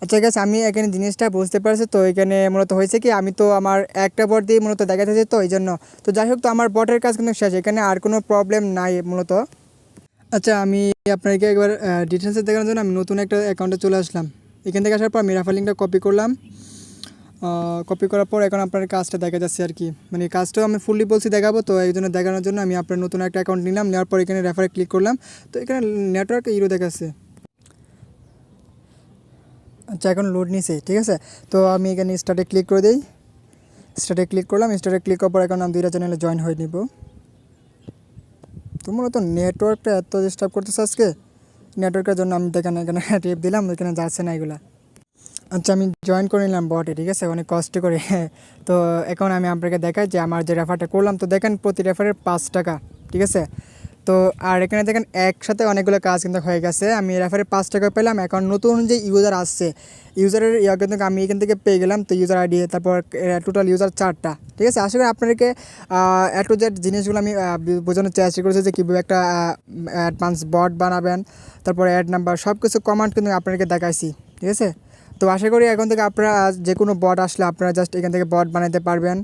আচ্ছা গাইস, আমি এখানে জিনিসটা বুঝতে পারছি। তো এখানে মূলত হয়েছে কি, আমি তো আমার একটা বট দিয়ে মূলত দেখাতেছি, তো এই জন্য। তো যাই হোক, তো আমার বটের কাজ কিন্তু শেষ, এখানে আর কোনো প্রবলেম নাই মূলত। আচ্ছা, আমি আপনাকে একবার ডিটেলসে দেখানোর জন্য আমি নতুন একটা অ্যাকাউন্টে চলে আসলাম। এখান থেকে আসার পর আমি রেফার লিঙ্কটা কপি করলাম, কপি করার পর এখন আপনার কাজটা দেখা যাচ্ছে আর কি, মানে কাজটাও আমি ফুললি বলছি দেখাবো। তো এই জন্য দেখানোর জন্য আমি আপনার নতুন একটা অ্যাকাউন্ট নিলাম, নেওয়ার পর এখানে রেফারে ক্লিক করলাম। তো এখানে নেটওয়ার্ক ইউরো দেখাচ্ছে। আচ্ছা, এখন লোড নিছে, ঠিক আছে। তো আমি এখানে স্টার্টে ক্লিক করে দিই, স্টার্টে ক্লিক করলাম, স্টার্টে ক্লিক করার পর এখন আমি 2টা চ্যানেলে জয়েন হয়ে নিব। তো মূলত নেটওয়ার্কটা এত ডিস্টার্ব করতেছে আজকে, নেটওয়ার্কের জন্য আমি দেখেন এখানে টিপ দিলাম, এখানে যাচ্ছে না এগুলা। আচ্ছা, আমি জয়েন করে নিলাম বটে, ঠিক আছে, অনেক কষ্ট করে। তো এখন আমি আপনাকে দেখাই যে আমার যে রেফারটা করলাম, তো দেখেন প্রতি রেফারের 5 টাকা, ঠিক আছে। তো আর এখানে দেখেন একসাথে অনেকগুলো কাজ কিন্তু হয়ে গেছে, আমি রেফারে 5 টাকা পেলাম। এখন নতুন যে ইউজার আসছে, ইউজারের কিন্তু আমি এখান থেকে পেয়ে গেলাম। তো ইউজার আইডি, তারপর টোটাল ইউজার 4টা, ঠিক আছে। আশা করি আপনাদেরকে টু জেড জিনিসগুলো আমি বোঝানোর চেষ্টা করেছি, যে কীভাবে একটা অ্যাডভান্স বট বানাবেন, তারপর অ্যাড নাম্বার সব কিছু কমান্ড কিন্তু আপনাদেরকে দেখাইছি, ঠিক আছে। তো আশা করি এখন থেকে আপনারা যে কোনো বট আসলে আপনারা জাস্ট এখান থেকে বট বানাতে পারবেন।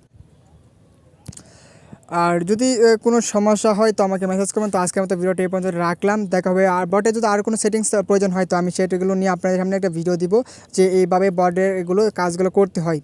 আর যদি কোনো সমস্যা হয় তো আমাকে মেসেজ করবেন। তো আজকের মতো ভিডিওটি এই পর্যন্ত রাখলাম, দেখা হবে। আর বটে যদি আর কোনো সেটিংস প্রয়োজন হয়, তো আমি সেটাগুলো নিয়ে আপনাদের সামনে একটা ভিডিও দিব, যে এইভাবে বটের এগুলো কাজগুলো করতে হয়।